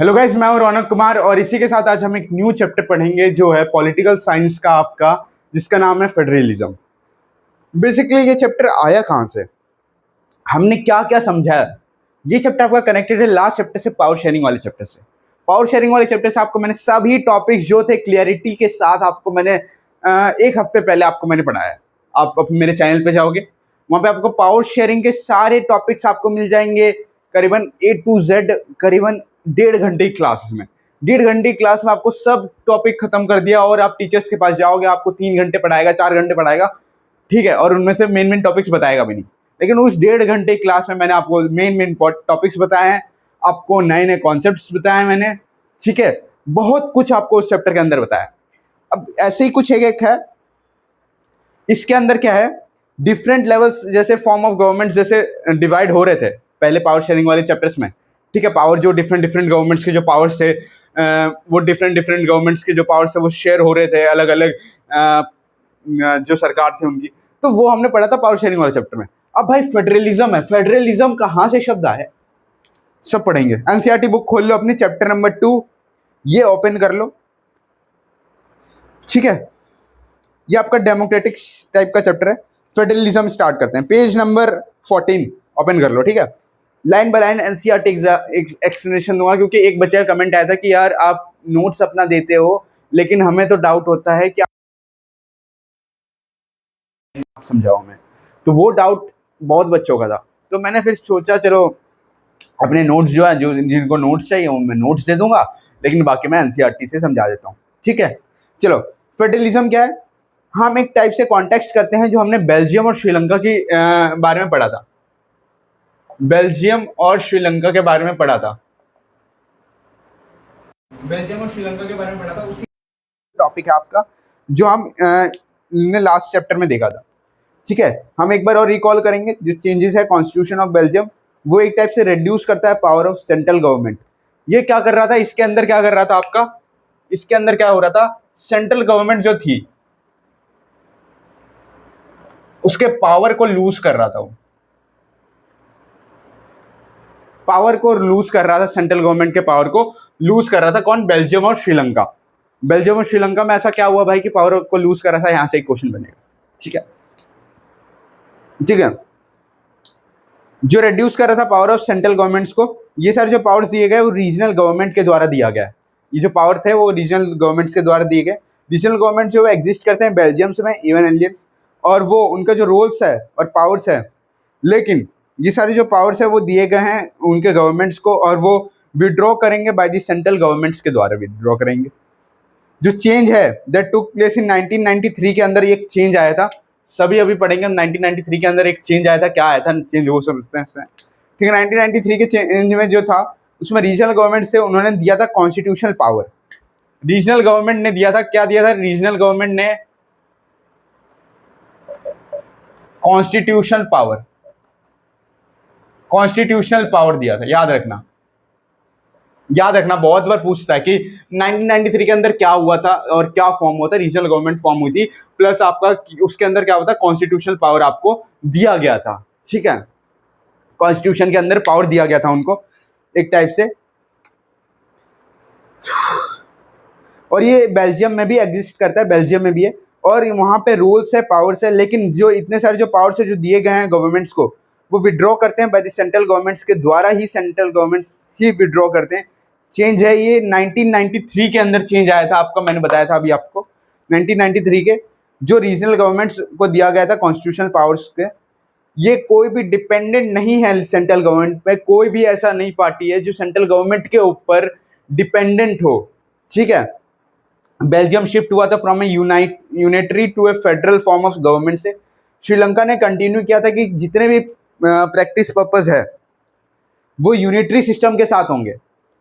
Hello guys, मैं हूं रौनक कुमार और इसी के साथ आज हम एक न्यू चैप्टर पढ़ेंगे जो है पॉलिटिकल साइंस का आपका, जिसका नाम है फेडरलिज्म। बेसिकली ये चैप्टर आया कहाँ से, हमने क्या क्या समझा है। ये चैप्टर आपका कनेक्टेड है लास्ट चैप्टर से, पावर शेयरिंग वाले चैप्टर से। पावर शेयरिंग वाले चैप्टर से आपको मैंने सभी टॉपिक्स जो थे क्लियरिटी के साथ आपको मैंने एक हफ्ते पहले आपको मैंने पढ़ाया है। आप मेरे चैनल पे जाओगे, वहाँ पे आपको पावर शेयरिंग के सारे टॉपिक्स आपको मिल जाएंगे, करीबन A to Z, करीबन 1.5 घंटे की क्लास में। 1.5 घंटे की क्लास में आपको सब टॉपिक खत्म कर दिया और आप टीचर्स के पास जाओगे, आपको 3 घंटे पढ़ाएगा, 4 घंटे पढ़ाएगा, ठीक है, और उनमें से मेन मेन टॉपिक्स बताएगा भी नहीं। लेकिन उस 1.5 घंटे क्लास में मैंने आपको मेन मेन टॉपिक्स बताए हैं, आपको नए नए कॉन्सेप्ट्स बताए हैं मैंने, ठीक है, बहुत कुछ आपको उस चैप्टर के अंदर बताया। अब ऐसे ही कुछ एक है, इसके अंदर क्या है, डिफरेंट लेवल्स जैसे फॉर्म ऑफ गवर्नमेंट जैसे डिवाइड हो रहे थे पहले पावर शेयरिंग वाले चैप्टर्स में, ठीक है। पावर जो डिफरेंट डिफरेंट गवर्नमेंट्स के जो पावर्स थे, वो डिफरेंट डिफरेंट गवर्नमेंट्स के जो पावर्स थे वो शेयर हो रहे थे अलग अलग जो सरकार थी उनकी, तो वो हमने पढ़ा था पावर शेयरिंग वाले चैप्टर में। अब भाई फेडरलिज्म है, फेडरलिज्म कहाँ से शब्द आया, सब पढ़ेंगे। एनसीईआरटी बुक खोल लो अपनी, चैप्टर नंबर 2 ये ओपन कर लो, ठीक है। ये आपका डेमोक्रेटिक्स टाइप का चैप्टर है, फेडरलिज्म स्टार्ट करते हैं। पेज नंबर 14 ओपन कर लो, ठीक है। Line by line NCERT explanation दूंगा, क्योंकि एक बच्चे का कमेंट आया था कि यार आप नोट्स अपना देते हो लेकिन हमें तो डाउट होता है कि आप समझाओ हमें, तो वो डाउट बहुत बच्चों का था। तो मैंने फिर सोचा चलो अपने नोट्स जो है, जो जिनको नोट्स चाहिए वो मैं नोट्स दे दूंगा, लेकिन बाकी मैं एनसीईआरटी से समझा देता हूँ, ठीक है। चलो, फेडरलिज्म क्या है, हम एक टाइप से कॉन्टेक्स्ट करते हैं जो हमने बेल्जियम और श्रीलंका की बारे में पढ़ा था। बेल्जियम और श्रीलंका के बारे में पढ़ा था, बेल्जियम और श्रीलंका के बारे में पढ़ा था, उसी टॉपिक है आपका जो हम ने लास्ट चैप्टर में देखा था, ठीक है। हम एक बार और रिकॉल करेंगे, जो चेंजेस है कॉन्स्टिट्यूशन ऑफ बेल्जियम, वो एक टाइप से रिड्यूस करता है पावर ऑफ सेंट्रल गवर्नमेंट। ये क्या कर रहा था, इसके अंदर क्या कर रहा था आपका, इसके अंदर क्या हो रहा था, सेंट्रल गवर्नमेंट जो थी उसके पावर को लूज कर रहा था, वो पावर को लूज कर रहा था, सेंट्रल गवर्नमेंट के पावर को लूज कर रहा था। कौन, बेल्जियम और श्रीलंका। बेल्जियम और श्रीलंका में ऐसा क्या हुआ भाई कि पावर को लूज कर रहा था, यहां से एक क्वेश्चन बनेगा, ठीक है, ठीक है। जो रिड्यूस कर रहा था पावर ऑफ सेंट्रल गवर्नमेंट्स को, ये सारे जो पावर्स दिए गए वो रीजनल गवर्नमेंट के द्वारा दिया गया है। ये जो पावर थे वो रीजनल गवर्नमेंट्स के द्वारा दिए गए। रीजनल गवर्नमेंट जो एग्जिस्ट करते हैं बेल्जियम्स में, इवन एलियंस, और वो उनका जो रोल्स है और पावर्स है, लेकिन ये सारे जो पावर्स है वो दिए गए हैं उनके गवर्नमेंट्स को, और वो विड्रॉ करेंगे बाय द सेंट्रल गवर्नमेंट्स के द्वारा विड्रॉ करेंगे। जो चेंज है दैट टुक प्लेस इन 1993 के अंदर एक चेंज आया था, सभी अभी पढ़ेंगे हम। 1993 के अंदर एक चेंज आया था, क्या आया था चेंज, वो समझते हैं इसमें, ठीक है। 1993 के चेंज में जो था उसमें रीजनल गवर्नमेंट से उन्होंने दिया था कॉन्स्टिट्यूशनल पावर। रीजनल गवर्नमेंट ने दिया था, क्या दिया था रीजनल गवर्नमेंट ने, कॉन्स्टिट्यूशनल पावर, कॉन्स्टिट्यूशनल पावर दिया था, याद रखना, याद रखना, बहुत बार पूछता है कि 1993 के अंदर क्या हुआ था और क्या फॉर्म हुआ था, रीजनल गवर्नमेंट फॉर्म हुई थी, प्लस आपका उसके अंदर क्या होता है, कॉन्स्टिट्यूशनल पावर आपको दिया गया था, ठीक है। कॉन्स्टिट्यूशन के अंदर पावर दिया गया था उनको एक टाइप से, और ये बेल्जियम में भी एग्जिस्ट करता है, बेल्जियम में भी है, और वहाँ पे रूल्स है, पावर्स है, लेकिन जो इतने सारे जो पावर्स है जो दिए गए हैं गवर्नमेंट्स को, वो विड्रॉ करते हैं बाय द सेंट्रल गवर्नमेंट्स के द्वारा ही, सेंट्रल गवर्नमेंट्स ही विड्रॉ करते हैं। चेंज है ये 1993 के अंदर चेंज आया था आपका, मैंने बताया था अभी आपको, 1993 के जो रीजनल गवर्नमेंट्स को दिया गया था कॉन्स्टिट्यूशनल पावर्स के, ये कोई भी डिपेंडेंट नहीं है सेंट्रल गवर्नमेंट पे, कोई भी ऐसा नहीं पार्टी है जो सेंट्रल गवर्नमेंट के ऊपर डिपेंडेंट हो, ठीक है। बेल्जियम शिफ्ट हुआ था from A unitary to A federal form of government से। श्रीलंका ने कंटिन्यू किया था कि जितने भी प्रैक्टिस पर्पस है वो यूनिटरी सिस्टम के साथ होंगे,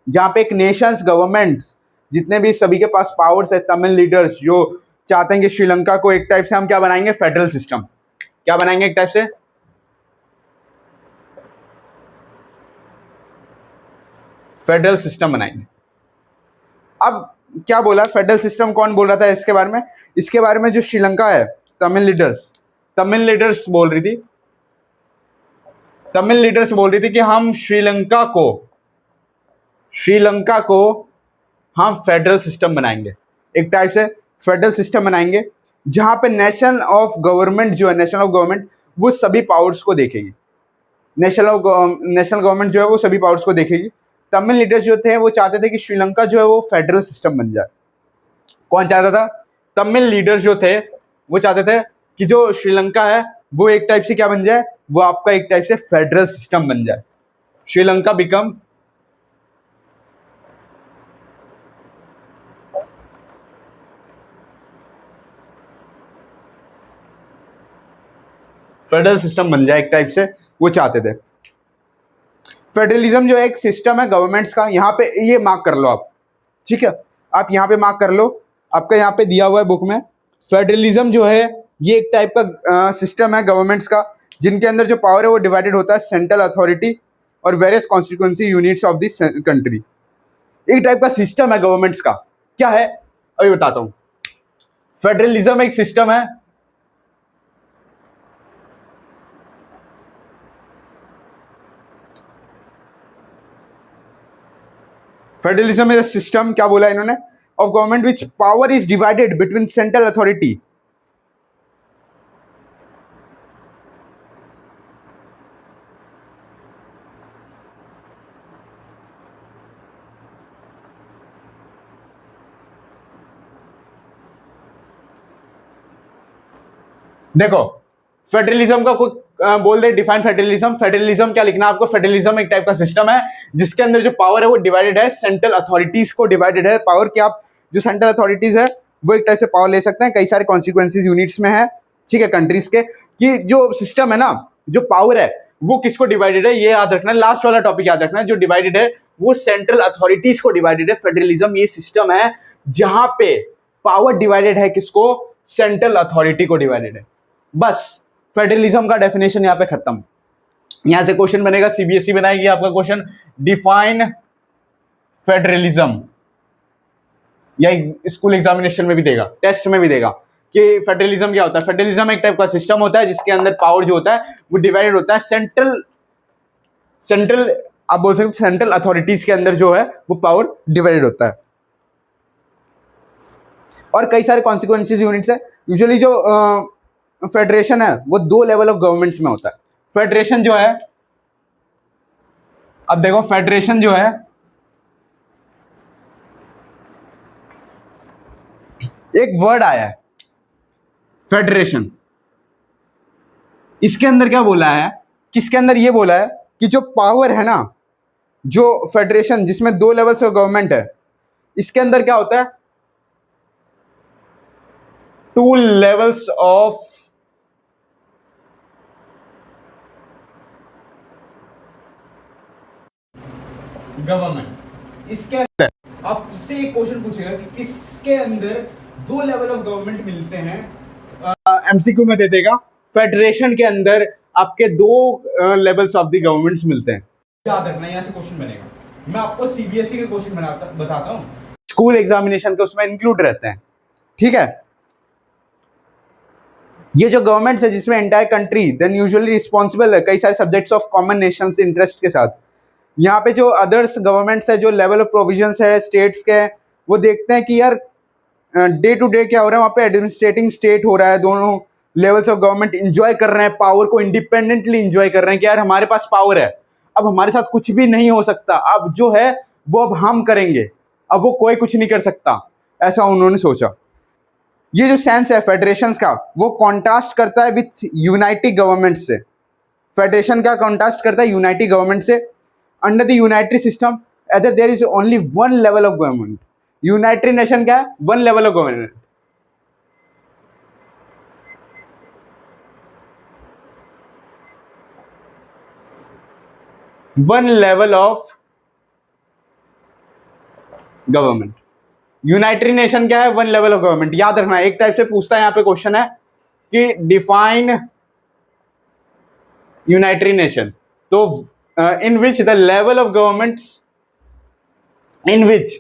जहाँ पे एक नेशंस गवर्नमेंट्स जितने भी सभी के पास पावर्स है, तमिल लीडर्स जो चाहते हैं कि श्रीलंका को एक टाइप से हम क्या बनाएंगे, फेडरल सिस्टम, क्या बनाएंगे, एक टाइप से फेडरल सिस्टम बनाएंगे। अब क्या बोला, फेडरल सिस्टम कौन बोल रहा था इसके बारे में, इसके बारे में जो श्रीलंका है, तमिल लीडर्स बोल रही थी, तमिल लीडर्स बोल रही थी कि हम श्रीलंका को श्रीलंका को हम फेडरल सिस्टम बनाएंगे, एक टाइप से फेडरल सिस्टम बनाएंगे जहां पे नेशनल ऑफ गवर्नमेंट जो है, नेशनल ऑफ गवर्नमेंट वो सभी पावर्स को देखेगी। नेशनल गवर्नमेंट जो है वो सभी पावर्स को देखेगी। तमिल लीडर्स जो थे वो चाहते थे कि श्रीलंका जो है वो फेडरल सिस्टम बन जाए। कौन चाहता था? तमिल लीडर्स जो थे वो चाहते थे कि जो श्रीलंका है वो एक टाइप से क्या बन जाए, वो आपका एक टाइप से फेडरल सिस्टम बन जाए। श्रीलंका बिकम फेडरल सिस्टम बन जाए, एक टाइप से वो चाहते थे। फेडरलिज्म जो एक सिस्टम है गवर्नमेंट्स का, यहाँ पे ये मार्क कर लो आप, ठीक है, आप यहाँ पे मार्क कर लो, आपका यहाँ पे दिया हुआ है बुक में। फेडरलिज्म जो है ये एक टाइप का सिस्टम है गवर्नमेंट्स का जिनके अंदर जो पावर है वो डिवाइडेड होता है सेंट्रल अथॉरिटी और various constituency units of this country. एक टाइप का सिस्टम है गवर्नमेंट्स का, क्या है अभी बताता हूँ। फेडरलिज्म एक सिस्टम है फेडरलिज्म इज अ सिस्टम, क्या बोला इन्होंने, of government which power is divided between central authority देखो फेडरलिज्म का कुछ बोल दे डिफाइन फेडरलिज्म। फेडरलिज्म क्या लिखना है आपको? फेडरलिज्म एक टाइप का सिस्टम है जिसके अंदर जो पावर है वो डिवाइडेड है, सेंट्रल अथॉरिटीज को डिवाइडेड है पावर, कि आप जो सेंट्रल अथॉरिटीज है वो एक टाइप से पावर ले सकते हैं, कई सारे कॉन्सिक्वेंसेज यूनिट्स में है, ठीक है, कंट्रीज के। कि जो सिस्टम है ना, जो पावर है वो किसको डिवाइडेड है, ये याद रखना है, लास्ट वाला टॉपिक याद रखना है, जो डिवाइडेड है वो सेंट्रल अथॉरिटीज को डिवाइडेड है। फेडरलिज्म ये सिस्टम है जहां पे पावर डिवाइडेड है किसको? सेंट्रल अथॉरिटी को डिवाइडेड है। बस फेडरलिज्म का डेफिनेशन यहां पे खत्म। यहां से क्वेश्चन बनेगा, सीबीएसई बनाएगी आपका क्वेश्चन, डिफाइन फेडरलिज्म, या स्कूल एग्जामिनेशन में भी देगा, टेस्ट में भी देगा कि फेडरलिज्म क्या होता है। फेडरलिज्म एक टाइप का सिस्टम होता है जिसके अंदर पावर जो होता है वो डिवाइडेड होता है सेंट्रल आप बोल सकते हो सेंट्रल अथॉरिटीज के अंदर जो है वो पावर डिवाइडेड होता है, और कई सारे कॉन्सिक्वेंसेज यूनिट्स है। यूजुअली जो फेडरेशन है वो 2 लेवल ऑफ गवर्नमेंट्स में होता है। फेडरेशन जो है, अब देखो फेडरेशन जो है एक वर्ड आया है फेडरेशन, इसके अंदर क्या बोला है, किसके अंदर ये बोला है कि जो पावर है ना, जो फेडरेशन जिसमें 2 लेवल्स ऑफ गवर्नमेंट है, इसके अंदर क्या होता है 2 लेवल्स ऑफ गवर्नमेंट। इसके अंदर आपसे एक क्वेश्चन पूछेगा कि किसके अंदर 2 लेवल ऑफ गवर्नमेंट मिलते हैं, एमसीक्यू में दे देगा। फेडरेशन के अंदर आपके 2 लेवल्स ऑफ द गवर्नमेंट्स मिलते हैं, याद रखना, यहां से क्वेश्चन बनेगा। मैं आपको सीबीएसई के क्वेश्चन बताता हूं, स्कूल एग्जामिनेशन के उसमें इंक्लूड रहते हैं, ठीक है। ये जो गवर्नमेंट्स है जिसमें entire country then usually responsible है कई सारे subjects of common nations interest के साथ। यहाँ पे जो अदर्स गवर्नमेंट्स है, जो लेवल ऑफ प्रोविजंस है स्टेट्स के, वो देखते हैं कि यार डे टू डे क्या हो रहा है वहाँ पे, एडमिनिस्ट्रेटिंग स्टेट हो रहा है, दोनों लेवल्स ऑफ गवर्नमेंट इंजॉय कर रहे हैं पावर को, इंडिपेंडेंटली इंजॉय कर रहे हैं कि यार हमारे पास पावर है, अब हमारे साथ कुछ भी नहीं हो सकता, अब जो है वो अब हम करेंगे, अब वो कोई कुछ नहीं कर सकता, ऐसा उन्होंने सोचा। ये जो सेंस है फेडरेशन का वो कॉन्ट्रास्ट करता है विथ यूनाइटेड गवर्नमेंट से। फेडरेशन का कॉन्ट्रास्ट करता है यूनाइटेड गवर्नमेंट से। Under the united system either there is only 1 level of government. United nation क्या है? 1 level of government. One level of government. United nation क्या है? 1 लेवल ऑफ गवर्नमेंट। याद रखना, एक टाइप से पूछता है यहां पे क्वेश्चन है कि डिफाइन यूनाइटेड नेशन, तो in which the level of governments in which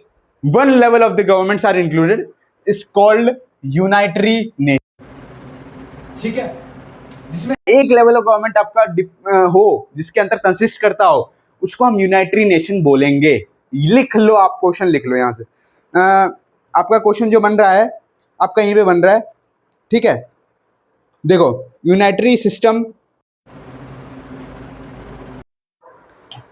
1 level of the governments are included is called unitary nation, ठीक है। जिसमें एक लेवल ऑफ गवर्नमेंट आपका हो, जिसके अंदर कंसिस्ट करता हो, उसको हम यूनाइटरी नेशन बोलेंगे, लिख लो, आप क्वेश्चन लिख लो यहाँ से। आपका क्वेश्चन जो बन रहा है आपका यहीं पे बन रहा है, ठीक है। देखो, यूनिटरी सिस्टम,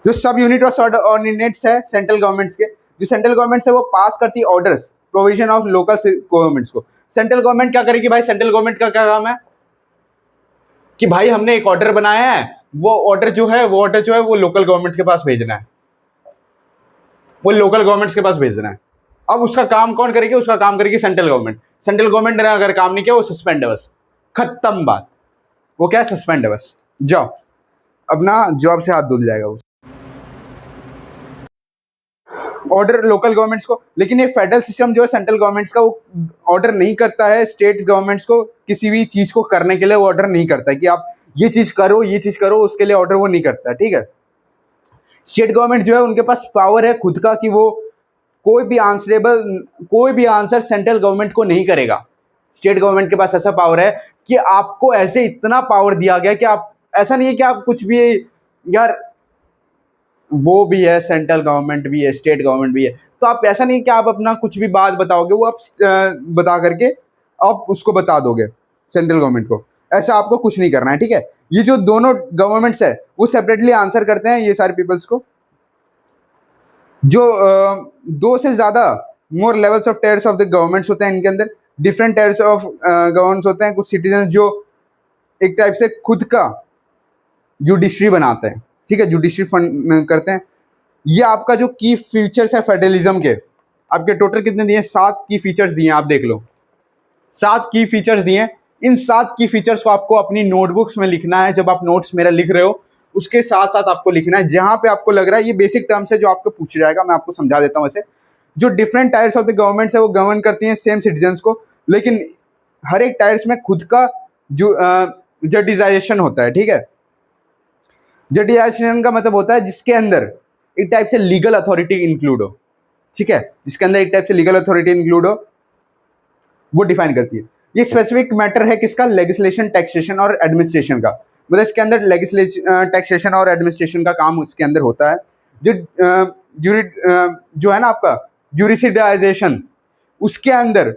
जो सब यूनिट और सब ऑर्डिनेट्स है सेंट्रल गवर्नमेंट्स के, जो सेंट्रल गवर्नमेंट्स है वो पास करती है orders provision of local governments को। सेंट्रल गवर्नमेंट क्या करेगी भाई? सेंट्रल गवर्नमेंट का क्या काम है कि भाई हमने एक ऑर्डर बनाया है, वो ऑर्डर जो है वो लोकल गवर्नमेंट के पास भेजना है, वो लोकल गवर्नमेंट्स के पास भेजना है। अब उसका काम कौन करेगी? उसका काम करेगी सेंट्रल गवर्नमेंट। सेंट्रल गवर्नमेंट ने अगर काम नहीं किया वो सस्पेंड है, बस खत्म बात। वो क्या है? सस्पेंड है बस। जाओ, अपना जॉब से हाथ धुल जाएगा वो। ऑर्डर लोकल गवर्नमेंट्स को, लेकिन ये फेडरल सिस्टम जो है सेंट्रल गवर्नमेंट्स का, वो ऑर्डर नहीं करता है स्टेट गवर्नमेंट्स को किसी भी चीज को करने के लिए। वो ऑर्डर नहीं करता है कि आप ये चीज करो, उसके लिए ऑर्डर वो नहीं करता है, ठीक है। स्टेट गवर्नमेंट जो है उनके पास पावर है खुद का कि वो कोई भी आंसर सेंट्रल गवर्नमेंट को नहीं करेगा। स्टेट गवर्नमेंट के पास ऐसा पावर है कि आपको ऐसे इतना पावर दिया गया कि आप, ऐसा नहीं है कि आप कुछ भी, यार वो भी है, सेंट्रल गवर्नमेंट भी है, स्टेट गवर्नमेंट भी है, तो आप ऐसा नहीं कि आप अपना कुछ भी बात बताओगे, वो आप बता करके आप उसको बता दोगे सेंट्रल गवर्नमेंट को। ऐसा आपको कुछ नहीं करना है, ठीक है। ये जो दोनों गवर्नमेंट्स है वो सेपरेटली आंसर करते हैं ये सारे पीपल्स को। जो दो से ज्यादा more levels of tiers of the governments होते हैं, इनके अंदर डिफरेंट टायर्स ऑफ गवर्नमेंट्स होते हैं। कुछ सिटीजन जो एक टाइप से खुद का जुडिशरी बनाते हैं, ठीक है, जुडिशरी फंड करते हैं। ये आपका जो की फीचर्स है फेडरलिज्म के, आपके टोटल कितने दिए? 7 की फीचर्स दिए, आप देख लो 7 की फीचर्स दिए। इन 7 की फीचर्स को आपको अपनी नोटबुक्स में लिखना है। जब आप नोट्स मेरा लिख रहे हो उसके साथ साथ आपको लिखना है, जहां पे आपको लग रहा है ये बेसिक टर्म्स है जो आपको पूछ जाएगा, मैं आपको समझा देता हूं। वैसे जो different tyres of the governments है वो गवर्न करती हैं सेम सिटीजन्स को, लेकिन हर एक टायर्स में खुद का जो जडिजाइजेशन होता है, ठीक है। जडिजाइजेशन का मतलब होता है जिसके अंदर एक टाइप से लीगल अथॉरिटी इंक्लूड हो, ठीक है, जिसके अंदर एक टाइप से लीगल अथॉरिटी इंक्लूड हो, वो डिफाइन करती है। ये स्पेसिफिक मैटर है किसका? लेजिस्लेशन, टैक्सेशन और एडमिनिस्ट्रेशन का। मतलब इसके अंदर लेजिस्लेशन, टैक्सेशन और एडमिनिस्ट्रेशन का काम इसके अंदर होता है। जो जो है ना आपका ज्यूरिसडाइजेशन, उसके अंदर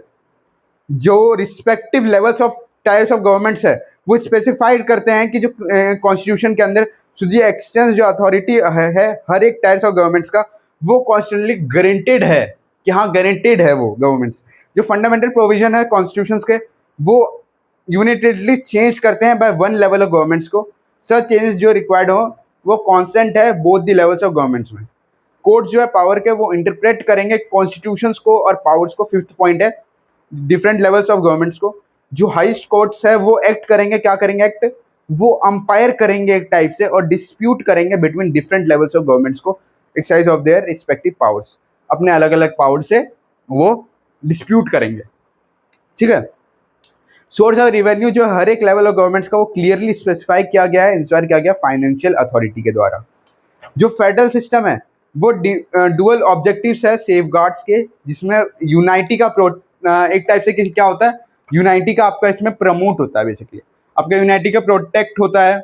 जो respective levels of tiers of governments है वो स्पेसिफाइड करते हैं कि जो कॉन्स्टिट्यूशन के अंदर जो एक्सटेंस जो अथॉरिटी है हर एक टायर्स ऑफ गवर्नमेंट्स का, वो कॉन्स्टिट्यूशनली गारंटेड है कि हाँ गारंटेड है वो गवर्नमेंट्स। जो फंडामेंटल प्रोविजन है कॉन्स्टिट्यूशंस के, वो यूनिटेडली चेंज करते हैं by one level of governments को। सच चेंजेस जो रिक्वायर्ड हो वो कॉन्स्टेंट है both the levels of governments में। कोर्ट जो है पावर के वो इंटरप्रेट करेंगे कॉन्स्टिट्यूशंस को और पावर्स को। 5th पॉइंट है डिफरेंट लेवल्स ऑफ गवर्नमेंट्स को। जो हाईएस्ट कोर्ट्स है वो एक्ट करेंगे, क्या करेंगे? एक्ट, वो अंपायर करेंगे एक टाइप से और डिस्प्यूट करेंगे between different levels of governments को, exercise of their respective powers. अपने अलग अलग पावर से वो डिस्प्यूट करेंगे, ठीक है। सोर्स ऑफ रेवेन्यू जो हर एक लेवल ऑफ गवर्नमेंट्स का वो क्लियरली स्पेसिफाई किया गया है, इंश्योर किया गया फाइनेंशियल अथॉरिटी के द्वारा। जो फेडरल सिस्टम है वो डुअल ऑब्जेक्टिव्स है सेफगार्ड्स के, जिसमें यूनाइटी का एक टाइप से क्या होता है? यूनाइटी का आपका इसमें प्रमोट होता है बेसिकली। आपका यूनाइटी का प्रोटेक्ट होता है,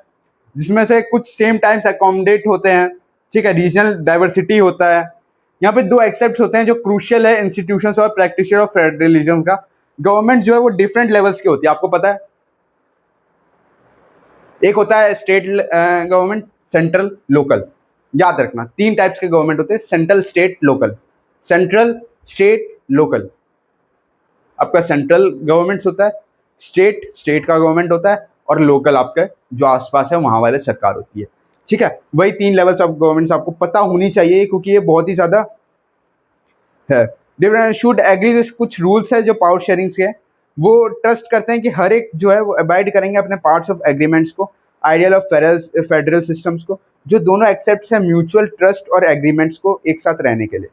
जिसमें से कुछ सेम टाइम्स अकोमोडेट होते हैं, ठीक है। रीजनल डाइवर्सिटी होता है। यहाँ पे 2 एक्सेप्ट होते हैं जो क्रूशियल है इंस्टीट्यूशंस और प्रैक्टिशनर ऑफ फेडरलिज्म का। गवर्नमेंट जो है वो डिफरेंट लेवल्स की होती है, आपको पता है। एक होता है स्टेट गवर्नमेंट, सेंट्रल, लोकल। याद रखना 3 टाइप्स के गवर्नमेंट होते हैं, central, state, local. Central, state, local. आपका सेंट्रल गवर्नमेंट होता है, स्टेट का गवर्नमेंट होता है, और लोकल आपके जो आसपास है वहां वाले सरकार होती है, ठीक है। वही 3 लेवल्स ऑफ गवर्नमेंट्स आपको पता होनी चाहिए क्योंकि ये बहुत ही ज्यादा है। डिफरेंट शुड एग्री, कुछ रूल्स है जो पावर शेयरिंग्स के, वो ट्रस्ट करते हैं कि हर एक जो है वो अबाइड करेंगे अपने पार्ट्स ऑफ एग्रीमेंट्स को। आइडियल ऑफ फेडरल सिस्टम्स को, जो दोनों एक्सेप्ट है म्यूचुअल ट्रस्ट और एग्रीमेंट्स को एक साथ रहने के लिए,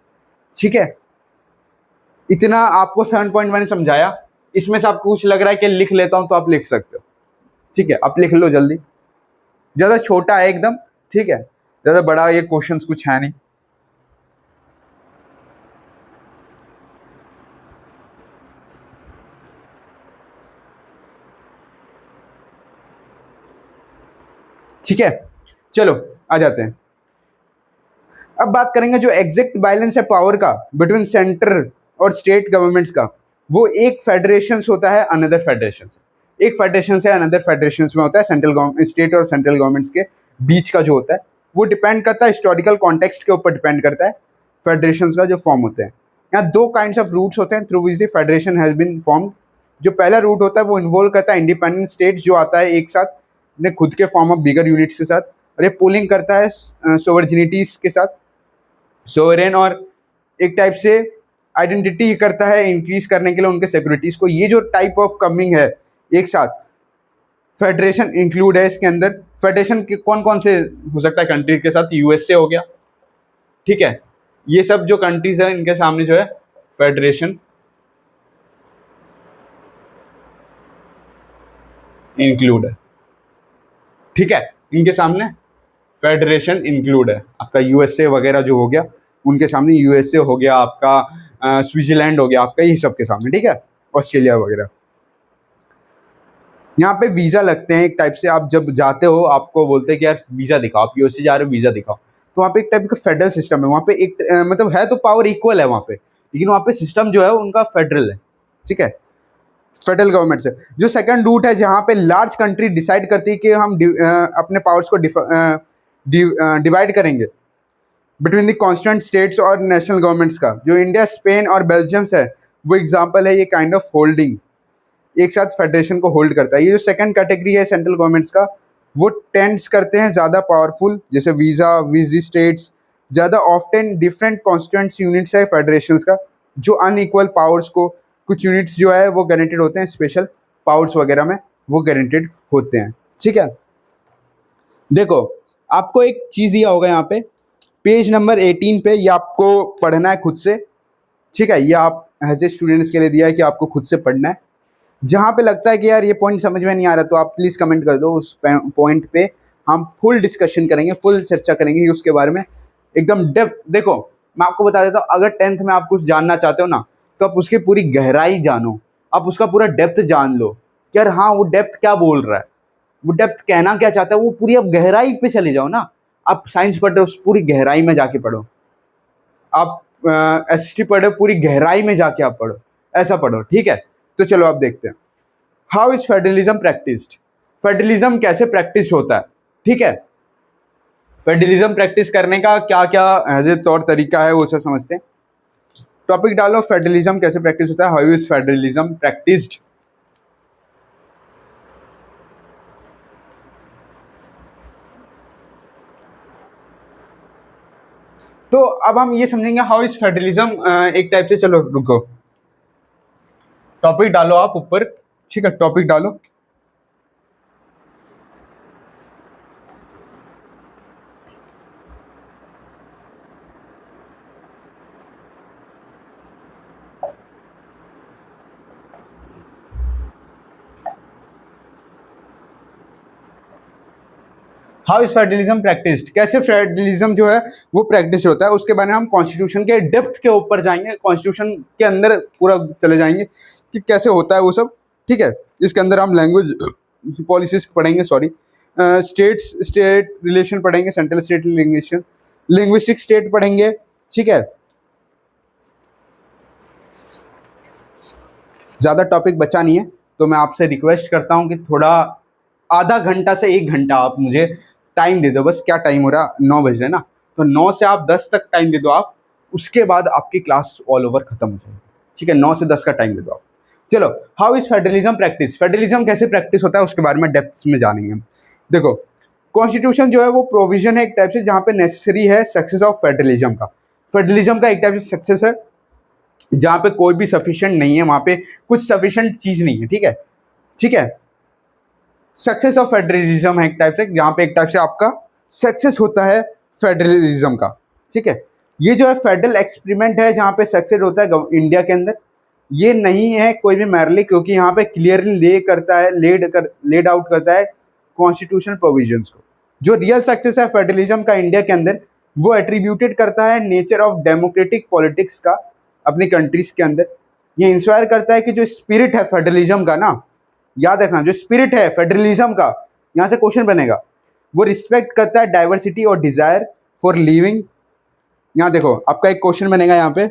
ठीक है। इतना आपको 7 पॉइंट मैंने समझाया। इसमें से आपको कुछ लग रहा है कि लिख लेता हूं तो आप लिख सकते हो, ठीक है। आप लिख लो जल्दी, ज्यादा छोटा है एकदम, ठीक है, ज्यादा बड़ा ये क्वेश्चंस कुछ है नहीं। ठीक है, चलो आ जाते हैं। अब बात करेंगे जो एग्जैक्ट बैलेंस है पावर का बिटवीन सेंटर और स्टेट गवर्नमेंट्स का, वो एक फेडरेशन होता है अनदर फेडरेशन से, एक फेडरेशन से अनदर फेडरेशन में होता है, सेंट्रल गवर्नमेंट, स्टेट और सेंट्रल गवर्नमेंट्स के बीच का जो होता है वो डिपेंड करता है हिस्टोरिकल कॉन्टेक्स्ट के ऊपर, डिपेंड करता है फेडरेशन का जो फॉर्म होते हैं। यहाँ दो काइंड्स ऑफ रूट्स होते हैं through which the federation has been formed. जो पहला रूट होता है वो इन्वॉल्व करता है इंडिपेंडेंट स्टेट जो आता है एक साथ अपने खुद के फॉर्म ऑफ बिगर यूनिट्स के साथ, और ये पोलिंग करता है सोवर्जिनिटीज के साथ, सोवरेन, और एक टाइप से आइडेंटिटी करता है इंक्रीज करने के लिए उनके सिक्योरिटीज को। ये जो टाइप ऑफ कमिंग है एक साथ, फेडरेशन इंक्लूड है इसके अंदर। फेडरेशन के कौन कौन से हो सकता है कंट्री के साथ, यूएसए हो गया, ठीक है, ये सब जो कंट्रीज है इनके सामने जो है फेडरेशन इंक्लूड है, ठीक है, इनके सामने फेडरेशन इंक्लूड है। आपका यूएसए वगैरह जो हो गया उनके सामने, यूएसए हो गया आपका, स्विट्जरलैंड हो गया आपका, ये सब के सामने, ठीक है, ऑस्ट्रेलिया वगैरह। यहाँ पे वीज़ा लगते हैं एक टाइप से, आप जब जाते हो आपको बोलते हैं कि यार वीज़ा दिखाओ, आप यूएसए जा रहे हो वीज़ा दिखाओ, तो वहाँ पे एक टाइप का फेडरल सिस्टम है, वहाँ पे एक मतलब है तो पावर इक्वल है वहाँ पे, लेकिन वहाँ पे सिस्टम जो है उनका फेडरल है, ठीक है, फेडरल गवर्नमेंट से। जो सेकंड रूट है जहाँ पे लार्ज कंट्री डिसाइड करती है कि हम अपने पावर्स को डिवाइड करेंगे बिटवीन द कॉन्स्टिट्यूएंट स्टेट्स और नेशनल गवर्नमेंट्स का, जो इंडिया, स्पेन और बेल्जियम है वो एग्जाम्पल है, ये काइंड ऑफ होल्डिंग एक साथ फेडरेशन को होल्ड करता है। ये जो सेकंड कैटेगरी है सेंट्रल गवर्नमेंट्स का, वो टेंड्स करते हैं ज़्यादा पावरफुल, जैसे वीज़ा विजी स्टेट्स ज़्यादा ऑफ्टन डिफरेंट कॉन्स्टिट्यूएंट्स यूनिट्स है फेडरेशंस का, जो अनइक्वल पावर्स को, कुछ यूनिट्स जो है वो गारंटेड होते हैं, स्पेशल पावर्स वगैरह में वो गारंटेड होते हैं, ठीक है। देखो आपको एक चीज़ दिया होगा यहाँ पे पेज नंबर 18 पे, ये आपको पढ़ना है खुद से, ठीक है, ये आप एज ए स्टूडेंट्स के लिए दिया है कि आपको खुद से पढ़ना है। जहाँ पे लगता है कि यार ये पॉइंट समझ में नहीं आ रहा तो आप प्लीज़ कमेंट कर दो, उस पॉइंट पे हम फुल डिस्कशन करेंगे, फुल चर्चा करेंगे उसके बारे में एकदम डेप्थ। देखो मैं आपको बता देता हूँ, अगर 10th में आप कुछ जानना चाहते हो ना तो आप उसकी पूरी गहराई जानो, आप उसका पूरा डेप्थ जान लो कि यार हाँ वो डेप्थ क्या बोल रहा है, वो डेप्थ कहना क्या चाहता है, वो पूरी आप गहराई पे चले जाओ ना। आप साइंस पढ़ रहे हो, उस पूरी गहराई में जाके पढ़ो, आप एसटी पढ़ रहे हो, पूरी गहराई में जाके आप पढ़ो, ऐसा पढ़ो, ठीक है। तो चलो आप देखते हैं how is federalism practised, federalism कैसे प्रैक्टिस होता है, ठीक है। फेडरलिज्म प्रैक्टिस करने का क्या क्या एज ए तौर तरीका है वो सब समझते हैं। टॉपिक डालो, फेडरलिज्म कैसे प्रैक्टिस होता है, हाउ इज फेडरलिज्म प्रैक्टिस्ड। तो अब हम ये समझेंगे हाउ इज फेडरलिज्म एक टाइप से। चलो रुको, टॉपिक डालो आप ऊपर, ठीक है, टॉपिक डालो। हाउ इज फेडरलिज्म प्रैक्टिस्ड, कैसे फेडरलिज्म जो है वो प्रैक्टिस होता है, उसके बारे में हम कॉन्स्टिट्यूशन के डेप्थ के ऊपर जाएंगे, कॉन्स्टिट्यूशन के अंदर पूरा चले जाएंगे कि कैसे होता है वो सब, ठीक है। इसके अंदर हम लैंग्वेज पॉलिसीज पढ़ेंगे, सॉरी स्टेट रिलेशन पढ़ेंगे, central state relation, linguistic state पढ़ेंगे, ठीक है। ज़्यादा टॉपिक बचा नहीं है तो मैं आपसे रिक्वेस्ट करता हूँ कि थोड़ा आधा घंटा से 1 घंटा आप मुझे टाइम दे दो। बस क्या टाइम हो रहा, 9 बज रहे ना, तो 9 से आप 10 तक टाइम दे दो आप, उसके बाद आपकी क्लास ऑल ओवर खत्म हो जाएगी, ठीक है। 9 से 10 का टाइम दे दो आप। चलो how is federalism practice, federalism कैसे प्रैक्टिस होता है उसके बारे में डेप्थ में जानेंगे हम। देखो कॉन्स्टिट्यूशन जो है वो प्रोविजन है एक टाइप से जहाँ पे नेसेसरी है सक्सेस ऑफ फेडरलिज्म का। फेडरलिज्म का एक टाइप से सक्सेस है जहाँ पे कोई भी सफिशिएंट नहीं है, वहाँ पे कुछ सफिशिएंट चीज़ नहीं है, ठीक है, ठीक है। सक्सेस ऑफ फेडरलिज्म है एक टाइप से, जहाँ पे एक टाइप से आपका सक्सेस होता है फेडरलिज्म का, ठीक है। ये जो है फेडरल एक्सपेरिमेंट है जहाँ पे सक्सेस होता है इंडिया के अंदर, ये नहीं है कोई भी मैरली, क्योंकि यहाँ पे क्लियरली लेड आउट करता है कॉन्स्टिट्यूशनल प्रोविजंस को। जो रियल सक्सेस है फेडरलिज्म का इंडिया के अंदर, वो एट्रीब्यूटेड करता है नेचर ऑफ डेमोक्रेटिक पॉलिटिक्स का अपनी कंट्रीज के अंदर। ये इंस्पायर करता है कि जो स्पिरिट है फेडरलिज्म का ना, याद रखना, जो स्पिरिट है फेडरलिज्म का, यहाँ से क्वेश्चन बनेगा, वो रिस्पेक्ट करता है डाइवर्सिटी और डिजायर फॉर लिविंग यहाँ देखो आपका एक क्वेश्चन बनेगा यहाँ पे,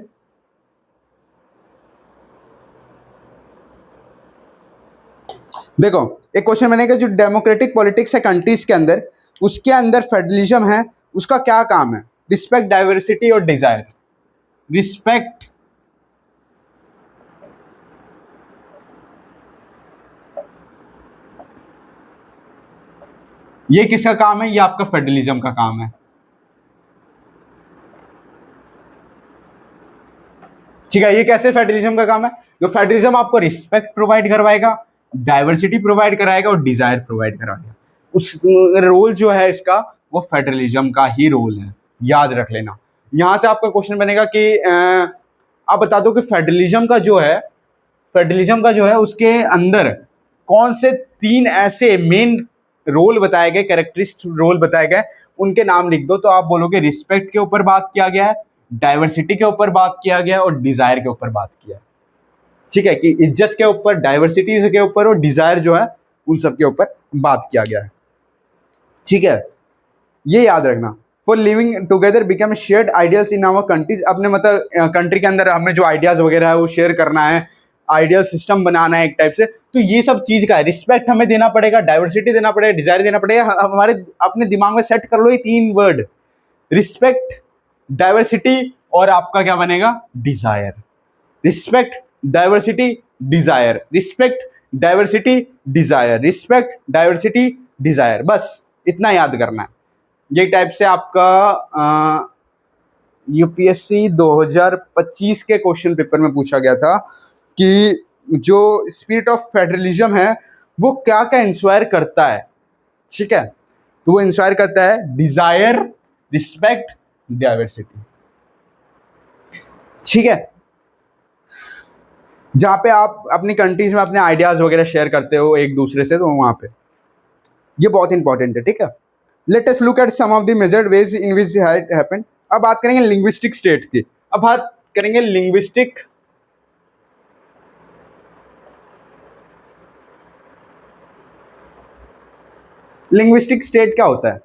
देखो एक क्वेश्चन बनेगा जो डेमोक्रेटिक पॉलिटिक्स है कंट्रीज के अंदर, उसके अंदर फेडरलिज्म है, उसका क्या काम है? रिस्पेक्ट डाइवर्सिटी और डिजायर। रिस्पेक्ट ये किसका काम है? ये आपका फेडरलिज्म का काम है। ठीक है, ये कैसे फेडरलिज्म का काम है? जो फेडरलिज्म आपको रिस्पेक्ट प्रोवाइड करवाएगा, डाइवर्सिटी प्रोवाइड कराएगा और डिजायर प्रोवाइड कराएगा। उस रोल जो है इसका वो फेडरलिज्म का ही रोल है, याद रख लेना। यहां से आपका क्वेश्चन बनेगा कि आप बता दो कि फेडरलिज्म का जो है उसके अंदर कौन से 3 ऐसे मेन रोल बताए गए, कैरेक्टरिस्टिक रोल बताए गए, उनके नाम लिख दो। तो आप बोलोगे रिस्पेक्ट के ऊपर बात किया गया है, डाइवर्सिटी के ऊपर बात किया गया और डिजायर के ऊपर बात किया है। ठीक है, कि इज्जत के ऊपर, डाइवर्सिटी के ऊपर और डिजायर जो है उन सब के ऊपर बात किया गया है। ठीक है, ये याद रखना। For living together become shared ideals in our countries, अपने मतलब कंट्री के अंदर हमें जो आइडियाज वगैरह है वो शेयर करना है, आइडियल सिस्टम बनाना है एक टाइप से। तो ये सब चीज का है, रिस्पेक्ट हमें देना पड़ेगा, डाइवर्सिटी देना पड़ेगा, डिजायर देना पड़ेगा। हमारे अपने दिमाग में सेट कर लो ये 3 वर्ड, रिस्पेक्ट, डाइवर्सिटी और आपका क्या बनेगा? Desire. Respect, diversity, desire, respect, diversity, desire, respect, diversity, desire, बस इतना याद करना है। ये टाइप से आपका यूपीएससी 2025 के क्वेश्चन पेपर में पूछा गया था कि जो स्पिरिट ऑफ फेडरलिज्म है वो क्या क्या इंस्पायर करता है। ठीक है, तो वो इंस्पायर करता है डिजायर, रिस्पेक्ट, डाइवर्सिटी। ठीक है, जहां पे आप अपनी कंट्रीज में अपने आइडियाज वगैरह शेयर करते हो एक दूसरे से, तो वहां पे ये बहुत इंपॉर्टेंट है। ठीक है, let us look at some of the major ways in which it happened. अब बात करेंगे लिंग्विस्टिक स्टेट की। अब बात करेंगे लिंग्विस्टिक स्टेट क्या होता है?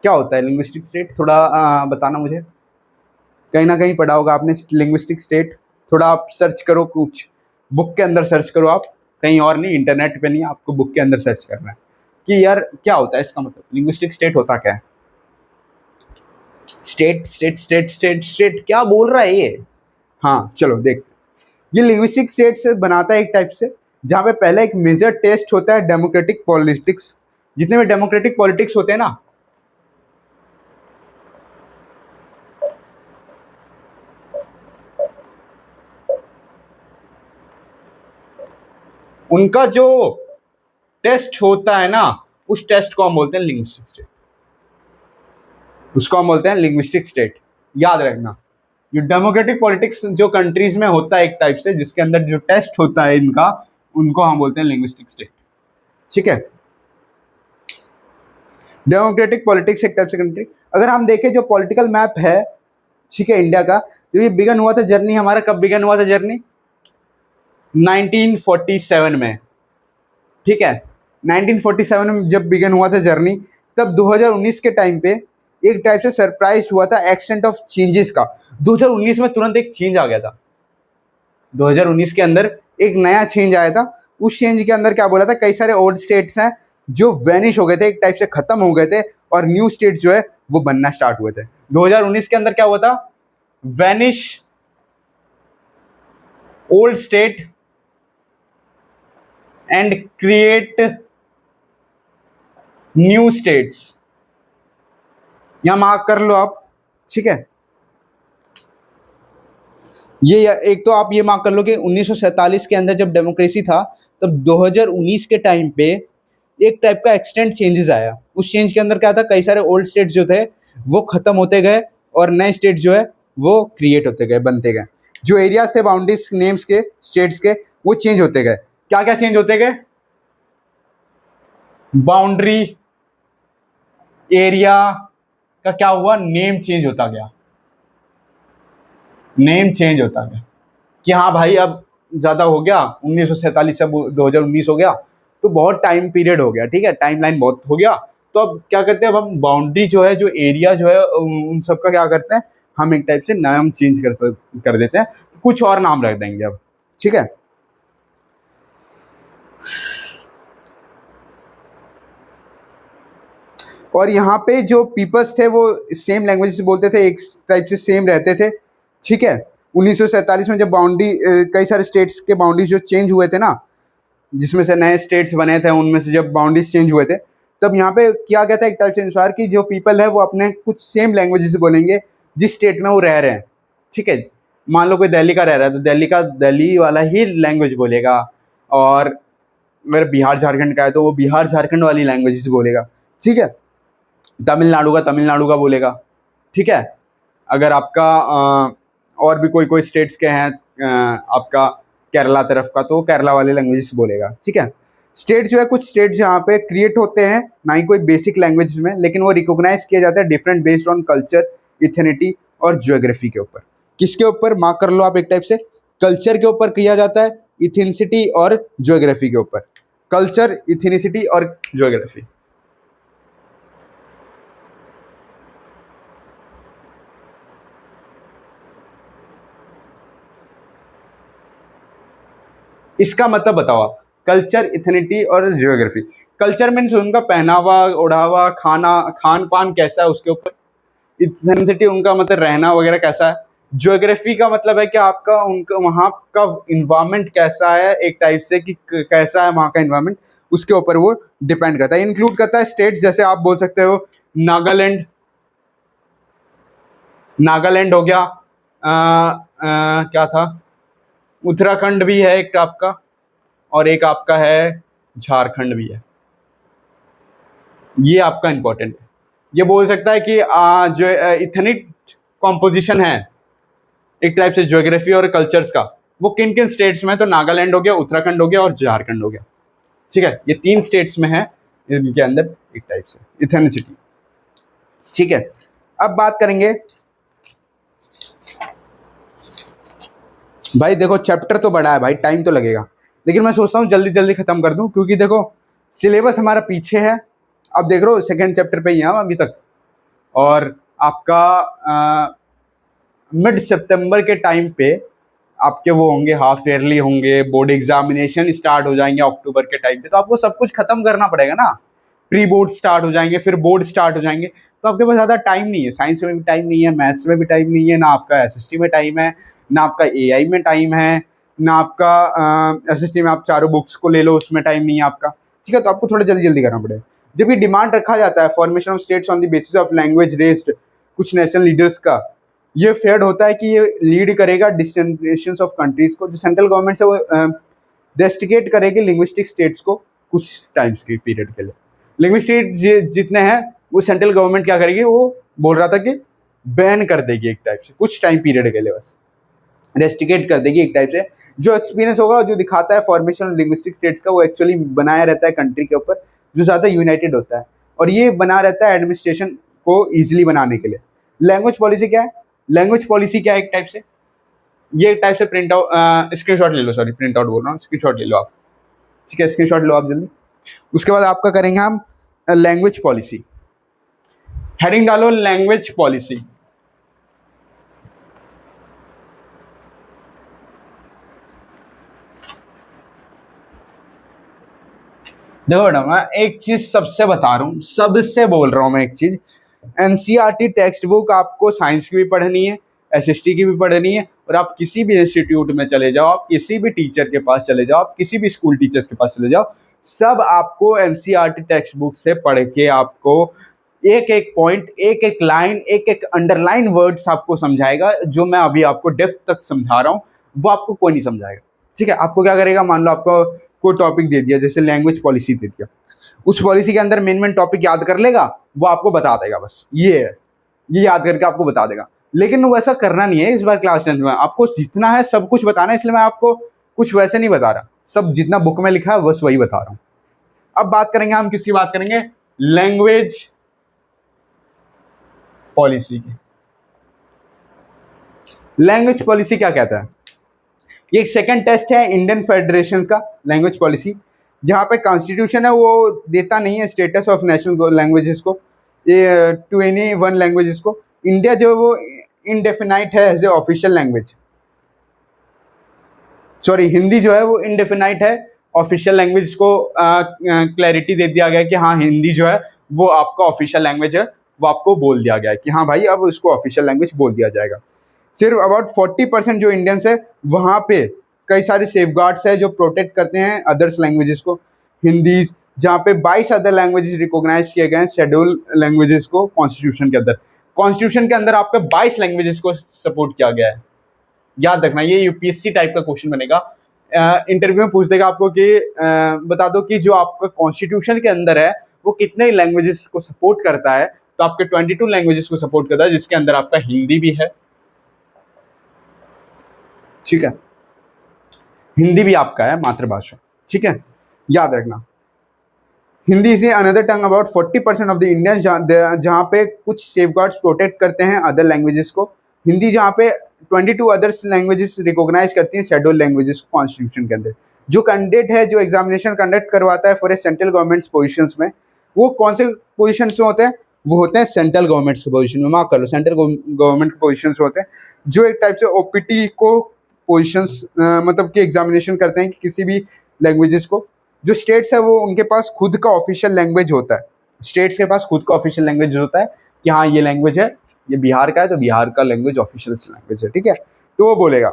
क्या होता है लिंग्विस्टिक स्टेट? थोड़ा बताना मुझे, कहीं ना कहीं पढ़ा होगा आपने लिंग्विस्टिक स्टेट। थोड़ा आप सर्च करो, कुछ बुक के अंदर सर्च करो आप, कहीं और नहीं, इंटरनेट पे नहीं, आपको बुक के अंदर सर्च करना है कि यार क्या होता है इसका मतलब, लिंग्विस्टिक स्टेट होता क्या है। State state state state state क्या बोल रहा है ये? हाँ चलो देख, ये लिंग्विस्टिक स्टेट से बनाता है एक टाइप से, जहाँ पे पहले एक मेजर टेस्ट होता है डेमोक्रेटिक पॉलिटिक्स। जितने भी डेमोक्रेटिक पॉलिटिक्स होते हैं ना, उनका जो टेस्ट होता है ना, उस टेस्ट को हम बोलते हैं लिंग्विस्टिक स्टेट। उसको हम बोलते हैं लिंग्विस्टिक स्टेट, याद रखना। जो डेमोक्रेटिक पॉलिटिक्स जो कंट्रीज में होता है एक टाइप से, जिसके अंदर जो टेस्ट होता है इनका, उनको हम बोलते हैं लिंग्विस्टिक स्टेट। ठीक है, डेमोक्रेटिक पॉलिटिक्स एक टाइप से कंट्री। अगर हम देखें जो पॉलिटिकल मैप है, ठीक है, इंडिया का, तो ये बिगन हुआ था जर्नी हमारा, कब बिगन हुआ था जर्नी? 1947 में। ठीक है, 1947 में जब बिगन हुआ था जर्नी, तब 2019 के टाइम पे एक टाइप से सरप्राइज हुआ था एक्सटेंट ऑफ चेंजेस का। 2019 में तुरंत एक चेंज आ गया था, 2019 के अंदर एक नया चेंज आया था। उस चेंज के अंदर क्या बोला था, कई सारे ओल्ड स्टेट्स हैं जो वैनिश हो गए थे, एक टाइप से खत्म हो गए थे, और न्यू स्टेट जो है वो बनना स्टार्ट हुए थे। 2019 के अंदर क्या हुआ था? Vanish old state and create new states. यहां मार्क कर लो आप। ठीक है, ये एक तो आप ये मार्क कर लो कि 1947 के अंदर जब डेमोक्रेसी था, तब 2019 के टाइम पे एक टाइप का एक्सटेंट चेंजेस आया। उस चेंज के अंदर क्या था, कई सारे ओल्ड स्टेट जो थे वो खत्म होते गए और नए स्टेट जो है वो क्रिएट होते गए, बनते गए। जो एरियाज थे बाउंड्रीज नेम्स के स्टेट्स के, वो चेंज होते गए। क्या क्या चेंज होते गए? बाउंड्री एरिया का क्या हुआ, नेम चेंज होता गया, नेम चेंज होता गया कि हाँ भाई अब ज्यादा हो गया, 1947 से 2019 हो गया, तो बहुत टाइम पीरियड हो गया। ठीक है, टाइम लाइन बहुत हो गया, तो अब क्या करते हैं, अब हम बाउंड्री जो है, जो एरिया जो है, उन सब का क्या करते हैं, हम एक टाइप से नाम चेंज कर देते हैं, कुछ और नाम रख देंगे अब, ठीक है। और यहाँ पे जो पीपल्स थे वो सेम लैंग्वेज बोलते थे, एक टाइप से सेम रहते थे, ठीक है। 1947 में जब बाउंड्री, कई सारे स्टेट्स के बाउंड्रीज जो चेंज हुए थे ना, जिसमें से नए स्टेट्स बने थे, उनमें से जब बाउंड्रीज चेंज हुए थे, तब यहाँ पे किया गया था एक टाइप से इंश्योर कि जो पीपल है वो अपने कुछ सेम लैंग्वेजेस बोलेंगे जिस स्टेट में वो रह रहे हैं, ठीक है। मान लो कोई दिल्ली का रह रहा है तो दिल्ली का दिल्ली वाला ही लैंग्वेज बोलेगा, और अगर बिहार झारखंड का है तो वो बिहार झारखंड वाली लैंग्वेजेस बोलेगा, ठीक है। तमिलनाडु का तमिलनाडु का बोलेगा, ठीक है। अगर आपका और भी कोई कोई स्टेट्स के हैं, आपका केरला तरफ का, तो वो केरला वाले लैंग्वेजेस बोलेगा, ठीक है। स्टेट जो है, कुछ स्टेट जहाँ पे क्रिएट होते हैं ना ही कोई बेसिक लैंग्वेज में, लेकिन वो रिकॉग्नाइज किया जाता है डिफरेंट बेस्ड ऑन कल्चर, इथेनिटी और ज्योग्राफी के ऊपर। किसके ऊपर, मार्क कर लो आप एक टाइप से, कल्चर के ऊपर किया जाता है, इथेनिसिटी और ज्योग्राफी के ऊपर। कल्चर, इथेनिसिटी और ज्योग्राफी। इसका मतलब बताओ आप, कल्चर, इथेनिटी और ज्योग्राफी। कल्चर मीन्स उनका पहनावा, ओढ़ावा, खाना, खान पान कैसा है उसके ऊपर। इथेनिसिटी उनका मतलब रहना वगैरह कैसा है। ज्योग्राफी का मतलब है कि आपका उनका वहाँ का इन्वायरमेंट कैसा है, एक टाइप से कि कैसा है वहाँ का इन्वायरमेंट, उसके ऊपर वो डिपेंड करता है। इंक्लूड करता है स्टेट्स, जैसे आप बोल सकते हो नागालैंड, नागालैंड हो गया, क्या था, उत्तराखंड भी है एक आपका, और एक आपका है झारखंड भी है। ये आपका इंपॉर्टेंट है। ये बोल सकता है कि जो इथनिक कॉम्पोजिशन है एक टाइप से ज्योग्राफी और कल्चर्स का, वो किन किन स्टेट्स में है, तो नागालैंड हो गया, उत्तराखंड हो गया और झारखंड हो गया, ठीक है। ये 3 स्टेट्स में है इनके अंदर एक टाइप से इथेनिसिटी, ठीक है। अब बात करेंगे भाई, देखो चैप्टर तो बड़ा है भाई, टाइम तो लगेगा, लेकिन मैं सोचता हूँ जल्दी जल्दी खत्म कर दूं, क्योंकि देखो सिलेबस हमारा पीछे है। अब देख रहे हो सेकेंड चैप्टर पे ही हैं हम अभी तक, और आपका मिड सितंबर के टाइम पे आपके वो होंगे, हाफ ईयरली होंगे, बोर्ड एग्जामिनेशन स्टार्ट हो जाएंगे अक्टूबर के टाइम पे, तो आपको सब कुछ खत्म करना पड़ेगा ना। प्री बोर्ड स्टार्ट हो जाएंगे, फिर बोर्ड स्टार्ट हो जाएंगे, तो आपके पास ज़्यादा टाइम नहीं है। साइंस में भी टाइम नहीं है, मैथ्स में भी टाइम नहीं है, ना आपका एसएसटी में टाइम है, ना आपका एआई में टाइम है, ना आपका एसएसटी में आप चारों बुक्स को ले लो उसमें टाइम नहीं है आपका, ठीक है। तो आपको थोड़ा जल्दी जल्दी करना पड़ेगा। जब ये डिमांड रखा जाता है formation of states on the basis of language raised कुछ नेशनल लीडर्स का, ये फेयर्ड होता है कि ये लीड करेगा डिस्टेंटेशंस ऑफ कंट्रीज को, जो सेंट्रल गवर्नमेंट से वो डेस्टिकेट करेगी लिंग्विस्टिक स्टेट्स को कुछ टाइम्स के पीरियड के लिए। लिंग्विस्टिक जितने हैं वो सेंट्रल गवर्नमेंट क्या करेगी, वो बोल रहा था कि बैन कर देगी एक टाइप से कुछ टाइम पीरियड के लिए, बस रेस्टिकेट कर देगी एक टाइप से। जो एक्सपीरियंस होगा, जो दिखाता है फॉर्मेशन लिंग्विस्टिक स्टेट्स का, वो एक्चुअली बनाया रहता है कंट्री के ऊपर जो ज़्यादा यूनाइटेड होता है, और ये बना रहता है एडमिनिस्ट्रेशन को ईजिली बनाने के लिए। लैंग्वेज पॉलिसी क्या है, लैंग्वेज पॉलिसी क्या है एक टाइप से, ये एक टाइप से प्रिंट आउट, स्क्रीनशॉट ले लो, सॉरी प्रिंट आउट बोल रहा हूँ, स्क्रीनशॉट ले लो आप, ठीक है, स्क्रीनशॉट लो आप जल्दी। उसके बाद आपका करेंगे हम लैंग्वेज पॉलिसी, हेडिंग डालो लैंग्वेज पॉलिसी। देखो मैडम, मैं एक चीज सबसे बता रहा हूँ, सबसे बोल रहा हूँ मैं एक चीज, एनसीईआरटी टेक्स्ट बुक आपको साइंस की भी पढ़नी है, एसएसटी की भी पढ़नी है, और आप किसी भी इंस्टीट्यूट में चले जाओ, आप किसी भी टीचर के पास चले जाओ, आप किसी भी स्कूल टीचर्स के पास चले जाओ, सब आपको एनसीईआरटी टेक्स्ट बुक से पढ़ के आपको एक एक पॉइंट, एक एक लाइन, एक एक अंडरलाइन वर्ड्स आपको समझाएगा। जो मैं अभी आपको डेप्थ तक समझा रहा हूँ वो आपको कोई नहीं समझाएगा, ठीक है। आपको क्या करेगा, मान लो आपको कोई टॉपिक दे दिया, जैसे लैंग्वेज पॉलिसी दे दिया, उस पॉलिसी के अंदर मेन टॉपिक याद कर लेगा, वो आपको बता देगा, बस ये है, ये याद करके आपको बता देगा। लेकिन वो ऐसा करना नहीं है इस बार क्लास 10 में, आपको जितना है सब कुछ बताना है, इसलिए मैं आपको कुछ वैसे नहीं बता रहा, सब जितना बुक में लिखा है बस वही बता रहा हूँ। अब बात करेंगे हम किसकी बात करेंगे, लैंग्वेज पॉलिसी की। लैंग्वेज पॉलिसी क्या कहता है, ये एक सेकंड टेस्ट है इंडियन फेडरेशन का, लैंग्वेज पॉलिसी, जहाँ पे कॉन्स्टिट्यूशन है वो देता नहीं है स्टेटस ऑफ नेशनल लैंग्वेजेस को, ये टू एनी वन लैंग्वेजेस को। इंडिया जो वो इनडेफिनाइट है as a official language, sorry Hindi जो है वो इनडेफिनाइट है ऑफिशियल लैंग्वेज को क्लैरिटी दे दिया गया है कि हाँ हिंदी जो है वो आपका ऑफिशियल लैंग्वेज है, वो आपको बोल दिया गया है कि हाँ भाई अब उसको ऑफिशियल लैंग्वेज बोल दिया जाएगा। सिर्फ अबाउट 40% जो इंडियंस है वहाँ पे कई सारे सेफगार्ड्स है जो प्रोटेक्ट करते हैं अदर्स लैंग्वेजेस को, हिंदी, जहाँ पे 22 अदर लैंग्वेजेस रिकॉग्नाइज किए गए हैं शेड्यूल लैंग्वेजेस को कॉन्स्टिट्यूशन के अंदर। कॉन्स्टिट्यूशन के अंदर आपके 22 लैंग्वेजेस को सपोर्ट किया गया है। याद रखना, ये यूपीएससी टाइप का क्वेश्चन बनेगा, इंटरव्यू में पूछ देगा आपको कि बता दो कि जो आपका कॉन्स्टिट्यूशन के अंदर है वो कितने लैंग्वेजेस को सपोर्ट करता है, तो आपके 22 लैंग्वेजेस को सपोर्ट करता है, जिसके अंदर आपका हिंदी भी है। ठीक है, हिंदी भी आपका है मातृभाषा। ठीक है, याद रखना। Hindi is another tongue about 40% of the Indians, जहाँ पे कुछ सेफगार्ड्स प्रोटेक्ट करते हैं अदर लैंग्वेजेस को। हिंदी जहाँ पे 22 अदर्स लैंग्वेजेस रिकॉग्नाइज करती हैं शेड्यूल लैंग्वेजेस को कॉन्स्टिट्यूशन के अंदर। जो कैंडिडेट है जो एग्जामिनेशन कंडक्ट करवाता है for a central governments positions में, वो कौन से पोजीशन में होते हैं? वो होते हैं सेंट्रल गवर्नमेंट्स के पोजीशन में, मार्क कर लो, सेंट्रल गवर्नमेंट के पोजीशन में होते हैं, जो एक टाइप से ओपीटी को पोजीशंस मतलब कि एग्जामिनेशन करते हैं कि किसी भी लैंग्वेजेस को। जो स्टेट्स है वो उनके पास खुद का ऑफिशियल लैंग्वेज होता है, स्टेट्स के पास खुद का ऑफिशियल लैंग्वेज होता है कि हाँ ये लैंग्वेज है, ये बिहार का है तो बिहार का लैंग्वेज ऑफिशियल लैंग्वेज है। ठीक है, तो वो बोलेगा।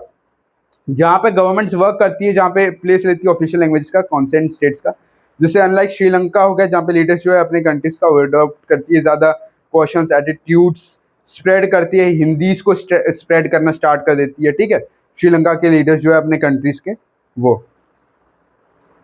जहाँ पे गवर्नमेंट्स वर्क करती है, जहाँ पे प्लेस लेती है ऑफिशियल लैंग्वेज का कॉन्सेंट स्टेट्स का, जैसे अनलाइक श्रीलंका हो गया जहाँ पे लीडर्स जो है अपने कंट्रीज का अडॉप्ट करती है, ज़्यादा क्वेश्चंस एटीट्यूड्स स्प्रेड करती है, हिंदीज को स्प्रेड करना स्टार्ट कर देती है। ठीक है, श्रीलंका के लीडर्स जो है अपने कंट्रीज के, वो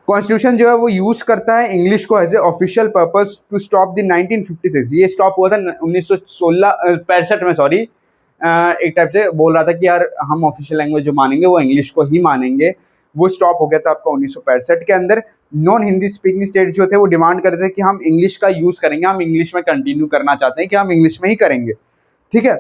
कॉन्स्टिट्यूशन जो है वो यूज करता है इंग्लिश को as a official purpose to stop the 1956। ये स्टॉप हुआ था 1965 में, सॉरी, एक टाइप से बोल रहा था कि यार हम ऑफिशियल लैंग्वेज जो मानेंगे वो इंग्लिश को ही मानेंगे, वो स्टॉप हो गया था आपका 1965 के अंदर। नॉन हिंदी स्पीकिंग स्टेट जो थे वो डिमांड करते थे कि हम इंग्लिश का यूज करेंगे, हम इंग्लिश में कंटिन्यू करना चाहते हैं कि हम इंग्लिश में ही करेंगे। ठीक है,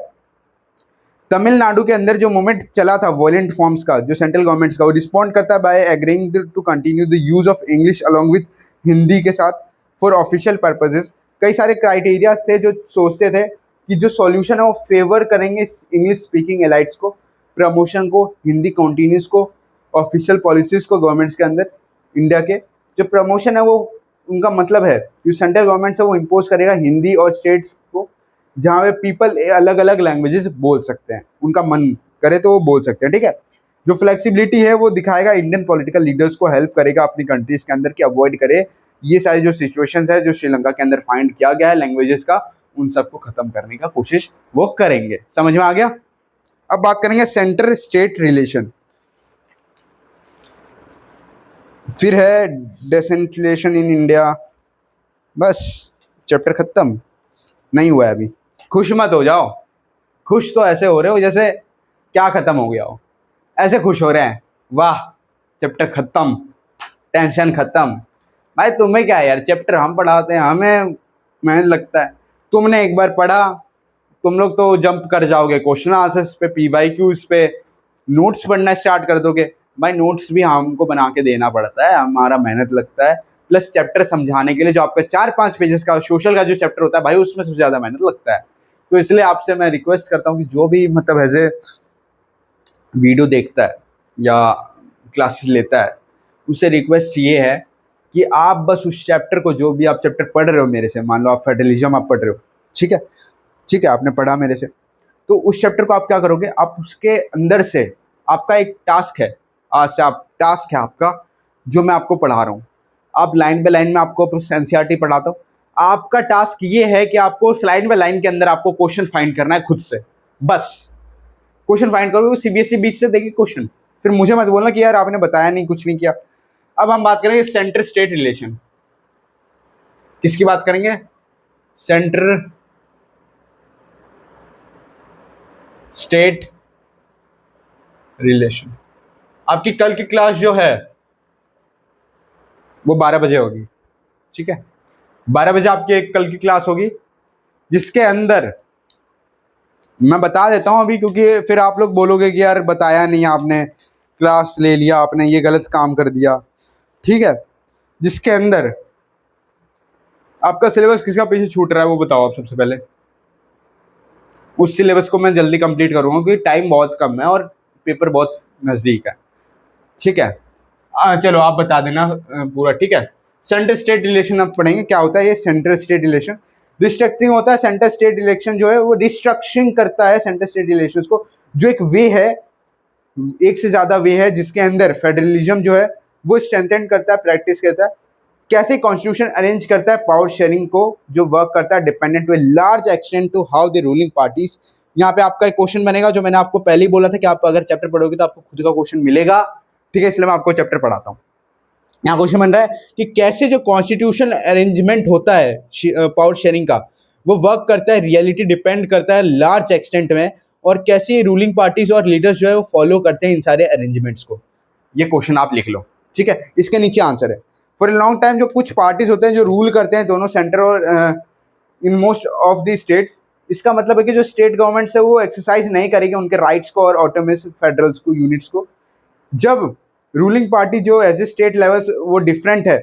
तमिलनाडु के अंदर जो मूवमेंट चला था वॉयलेंट फॉर्म्स का, जो सेंट्रल गवर्नमेंट्स का, वो रिस्पॉन्ड करता है by agreeing to continue the use of English along with Hindi के साथ फॉर ऑफिशियल पर्पजेज। कई सारे क्राइटेरियाज थे जो सोचते थे कि जो सॉल्यूशन है वो फेवर करेंगे इंग्लिश स्पीकिंग एलाइट्स को, प्रमोशन को, हिंदी कॉन्टिन्यूस को, ऑफिशियल पॉलिसीज को गवर्नमेंट्स के अंदर इंडिया के। जो प्रमोशन है वो उनका मतलब है जो सेंट्रल गवर्नमेंट है वो इम्पोज करेगा हिंदी और स्टेट्स को, जहाँ पे पीपल अलग अलग लैंग्वेजेस बोल सकते हैं, उनका मन करे तो वो बोल सकते हैं। ठीक है, जो फ्लेक्सिबिलिटी है वो दिखाएगा इंडियन पॉलिटिकल लीडर्स को, हेल्प करेगा अपनी कंट्रीज के अंदर कि अवॉइड करे ये सारी जो सिचुएशंस है जो श्रीलंका के अंदर फाइंड किया गया है लैंग्वेजेस का, उन सबको खत्म करने का कोशिश वो करेंगे। समझ में आ गया? अब बात करेंगे सेंटर स्टेट रिलेशन। फिर है डिसेंट्रलाइजेशन इन इंडिया। बस चैप्टर खत्म नहीं हुआ है अभी। खुश मत हो जाओ, खुश तो ऐसे हो रहे हो जैसे क्या खत्म हो गया हो, ऐसे खुश हो रहे हैं, वाह चैप्टर खत्म, टेंशन खत्म। भाई तुम्हें क्या है यार, चैप्टर हम पढ़ाते हैं, हमें मेहनत लगता है, तुमने एक बार पढ़ा तुम लोग तो जंप कर जाओगे क्वेश्चन आंसर्स पे, PYQs पे, नोट्स पढ़ना स्टार्ट कर दोगे। भाई नोट्स भी हमको बना के देना पड़ता है, हमारा मेहनत लगता है, प्लस चैप्टर समझाने के लिए जो आपका 4-5 पेजेस का सोशल का जो चैप्टर होता है भाई उसमें सबसे ज़्यादा मेहनत लगता है। तो इसलिए आपसे मैं रिक्वेस्ट करता हूँ कि जो भी मतलब ऐसे वीडियो देखता है या क्लासेस लेता है, उससे रिक्वेस्ट ये है कि आप बस उस चैप्टर को, जो भी आप चैप्टर पढ़ रहे हो मेरे से, मान लो आप फेडरलिज्म आप पढ़ रहे हो, ठीक है, ठीक है, आपने पढ़ा मेरे से, तो उस चैप्टर को आप क्या करोगे, आप उसके अंदर से आपका एक टास्क है, आज से आप टास्क है आपका जो मैं आपको पढ़ा रहा हूँ, आप लाइन बाय लाइन में आपको एनसीईआरटी पढ़ाता हूँ, आपका टास्क ये है कि आपको लाइन बाय लाइन के अंदर आपको क्वेश्चन फाइंड करना है खुद से, बस क्वेश्चन फाइंड करोगे, सीबीएसई बीच से देखिए क्वेश्चन, फिर मुझे मत बोलना कि यार आपने बताया नहीं, कुछ नहीं किया। अब हम बात करेंगे सेंटर स्टेट रिलेशन। किसकी बात करेंगे? Centre state relation. आपकी कल की क्लास जो है वो 12 बजे होगी, ठीक है, 12 बजे आपकी एक कल की क्लास होगी, जिसके अंदर मैं बता देता हूं अभी, क्योंकि फिर आप लोग बोलोगे कि यार बताया नहीं आपने, क्लास ले लिया आपने, ये गलत काम कर दिया, ठीक है। जिसके अंदर आपका सिलेबस किसका पीछे छूट रहा है वो बताओ आप सबसे पहले। उस सिलेबस को मैं जल्दी कंप्लीट करूंगा क्योंकि टाइम बहुत कम है और पेपर बहुत नज़दीक है। ठीक है, चलो आप बता देना पूरा। ठीक है, सेंटर स्टेट रिलेशन अब पढ़ेंगे क्या होता है ये सेंटर स्टेट रिलेशन। रिस्ट्रक्टिंग होता है सेंटर स्टेट रिलेशन जो है वो रिस्ट्रक्चरिंग करता है सेंटर स्टेट रिलेशंस को, जो एक वे है, एक से ज़्यादा वे है जिसके अंदर फेडरलिज्म जो है वो स्ट्रेंथन करता है, प्रैक्टिस करता है। कैसे कॉन्स्टिट्यूशन अरेंज करता है पावर शेयरिंग को, जो वर्क करता है dependent to a large extent to how the ruling parties. यहाँ पे आपका एक क्वेश्चन बनेगा जो मैंने आपको पहले ही बोला था कि आप अगर चैप्टर पढ़ोगे तो आपको खुद का क्वेश्चन मिलेगा। ठीक है, इसलिए मैं आपको चैप्टर पढ़ाता हूँ। यहाँ क्वेश्चन बन रहा है कि कैसे जो कॉन्स्टिट्यूशन अरेंजमेंट होता है पावर शेयरिंग का वो वर्क करता है, रियलिटी डिपेंड करता है लार्ज एक्सटेंट में, और कैसे रूलिंग पार्टीज और लीडर्स जो है वो फॉलो करते हैं इन सारे अरेंजमेंट्स को। ये क्वेश्चन आप लिख लो। ठीक है, इसके नीचे आंसर है। फॉर ए लॉन्ग टाइम जो कुछ पार्टीज होते हैं जो रूल करते हैं दोनों सेंटर और in most of the states, इसका मतलब है कि जो स्टेट गवर्नमेंट्स है वो एक्सरसाइज नहीं करेगी उनके राइट्स को और ऑटोनोमस फेडरल्स को, यूनिट्स को। जब रूलिंग पार्टी जो एज ए स्टेट लेवल्स वो डिफरेंट है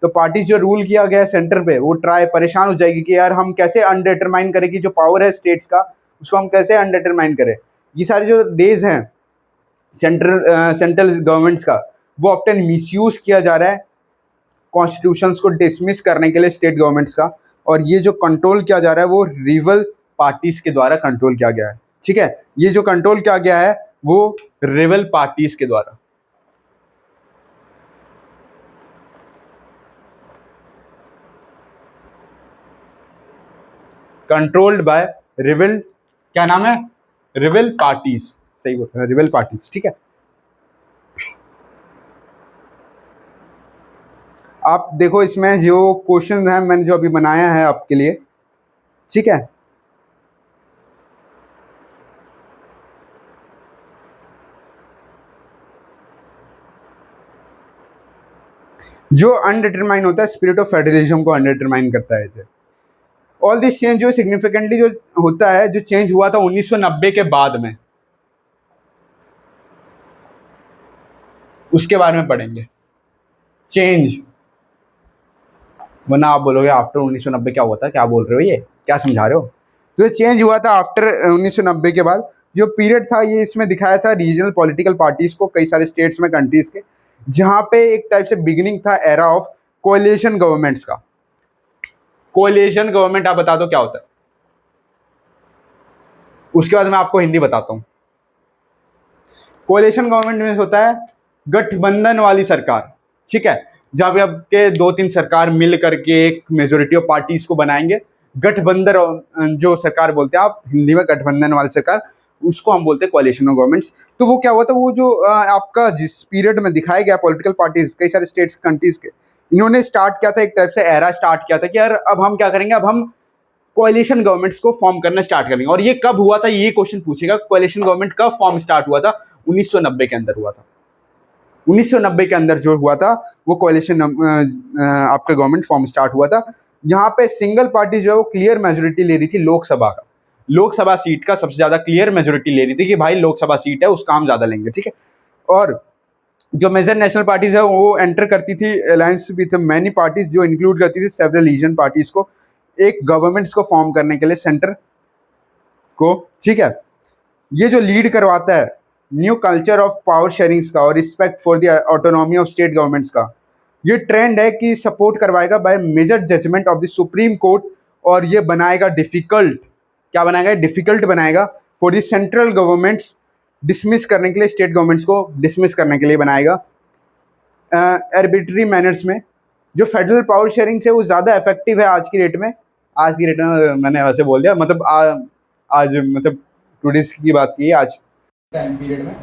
तो पार्टी जो रूल किया गया है सेंटर पे वो परेशान हो जाएगी कि यार हम कैसे अनडिटरमाइन करें कि जो पावर है स्टेट्स का उसको हम कैसे अनडिटरमाइन करें। ये सारे जो डेज हैं सेंट्रल गवर्नमेंट्स का वो ऑफ्टन मिसयूज किया जा रहा है कॉन्स्टिट्यूशंस को डिसमिस करने के लिए स्टेट गवर्नमेंट्स का, और ये जो कंट्रोल किया जा रहा है वो रिवल पार्टीज के द्वारा कंट्रोल किया गया है। ठीक है, ये जो कंट्रोल किया गया है वो रिवल पार्टीज के द्वारा। कंट्रोल्ड बाय रिवल, क्या नाम है, रिवल पार्टीज, सही बोल रहा है, रिवल पार्टीज। ठीक है, आप देखो इसमें जो क्वेश्चन है मैंने जो अभी बनाया है आपके लिए। ठीक है, जो अनडिटरमाइन होता है स्पिरिट ऑफ फेडरलिज्म को अनडिटरमाइन करता है। ऑल दिस चेंज जो सिग्निफिकेंटली जो होता है, जो चेंज हुआ था 1990 के बाद में, उसके बारे में पढ़ेंगे। चेंज, वरना आप बोलोगे आफ्टर 1990 क्या हुआ था, क्या बोल रहे हो, ये क्या समझा रहे हो। तो चेंज हुआ था आफ्टर 1990 के बाद। जो पीरियड था ये इसमें दिखाया था रीजनल पॉलिटिकल पार्टीज को कई सारे स्टेट्स में, कंट्रीज के, जहां पे एक टाइप से बिगिनिंग था एरा ऑफ कोएलिशन गवर्नमेंट्स का। कोएलिशन गवर्नमेंट आप बता दो क्या होता है, उसके बाद मैं आपको हिंदी बताता हूं। कोएलिशन गवर्नमेंट में होता है गठबंधन वाली सरकार। ठीक है, जहां पे आपके 2-3 सरकार मिल करके एक मेजोरिटी ऑफ पार्टीज को बनाएंगे। गठबंधन जो सरकार बोलते हैं आप हिंदी में, गठबंधन वाली सरकार, उसको हम बोलते हैं कोएलिशन ऑफ गवर्नमेंट्स। तो वो क्या हुआ था, वो जो आपका जिस पीरियड में दिखाया गया पॉलिटिकल पार्टीज कई सारे स्टेट्स कंट्रीज के, इन्होंने स्टार्ट किया था एक टाइप से एरा स्टार्ट किया था कि यार अब हम क्या करेंगे, अब हम कोएलिशन गवर्नमेंट्स को फॉर्म करना स्टार्ट करेंगे। और ये कब हुआ था, ये क्वेश्चन पूछेगा, कोएलिशन गवर्नमेंट कब फॉर्म स्टार्ट हुआ था, 1990 के अंदर हुआ था। 1990 के अंदर जो हुआ था वो कोएलिशन आपका गवर्नमेंट फॉर्म स्टार्ट हुआ था, जहां पे सिंगल पार्टी जो है वो क्लियर मेजोरिटी ले रही थी लोकसभा का, लोकसभा सीट का सबसे ज्यादा क्लियर मेजोरिटी ले रही थी कि भाई लोकसभा सीट है उसका हम ज्यादा लेंगे। ठीक है, और जो मेजर नेशनल पार्टीज है वो एंटर करती थी अलायंस विद मैनी पार्टीज, जो इंक्लूड करती थी सेवरल रीजन पार्टीज को एक गवर्नमेंट्स को फॉर्म करने के लिए सेंटर को। ठीक है, ये जो लीड करवाता है new culture of power sharings का और respect for the autonomy of state governments का, ये ट्रेंड है कि सपोर्ट करवाएगा by major judgement of the supreme court, और ये बनाएगा डिफिकल्ट, क्या बनाएगा, डिफिकल्ट बनाएगा for the central governments dismiss करने के लिए, स्टेट गवर्नमेंट्स को डिसमिस करने के लिए बनाएगा आर्बिट्री मैनर्स में। जो फेडरल पावर शेयरिंग से वो ज़्यादा इफेक्टिव है आज की डेट में, आज की डेट में मैंने वैसे बोल दिया, मतलब आज मतलब टूडेज की बात की आज टाइम पीरियड में।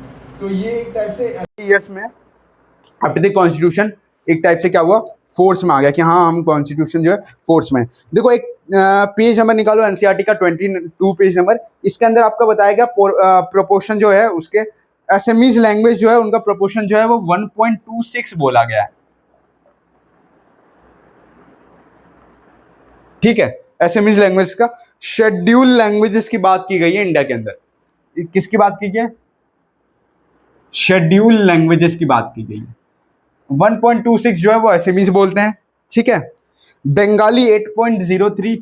तो ये एक टाइप से ईयर्स में आफ्टर द कॉन्स्टिट्यूशन एक टाइप से क्या हुआ, फोर्स में आ गया कि हाँ हम कॉन्स्टिट्यूशन जो है फोर्स में। देखो एक पेज नंबर निकालो एनसीईआरटी का 22 पेज नंबर, इसके अंदर आपका बताया गया प्रोपोर्शन जो है उसके एसएमईज लैंग्वेज जो है उनका प्रोपोर्शन जो है वो 1.26 बोला गया है। ठीक है, एसएमईज लैंग्वेज का। शेड्यूल लैंग्वेजेस की बात की गई है इंडिया के अंदर, किसकी बात की गई है, शेड्यूल लैंग्वेजेस की बात की गई है। 1.26 जो है वो एसएमईज बोलते हैं, ठीक है। बंगाली 8.03,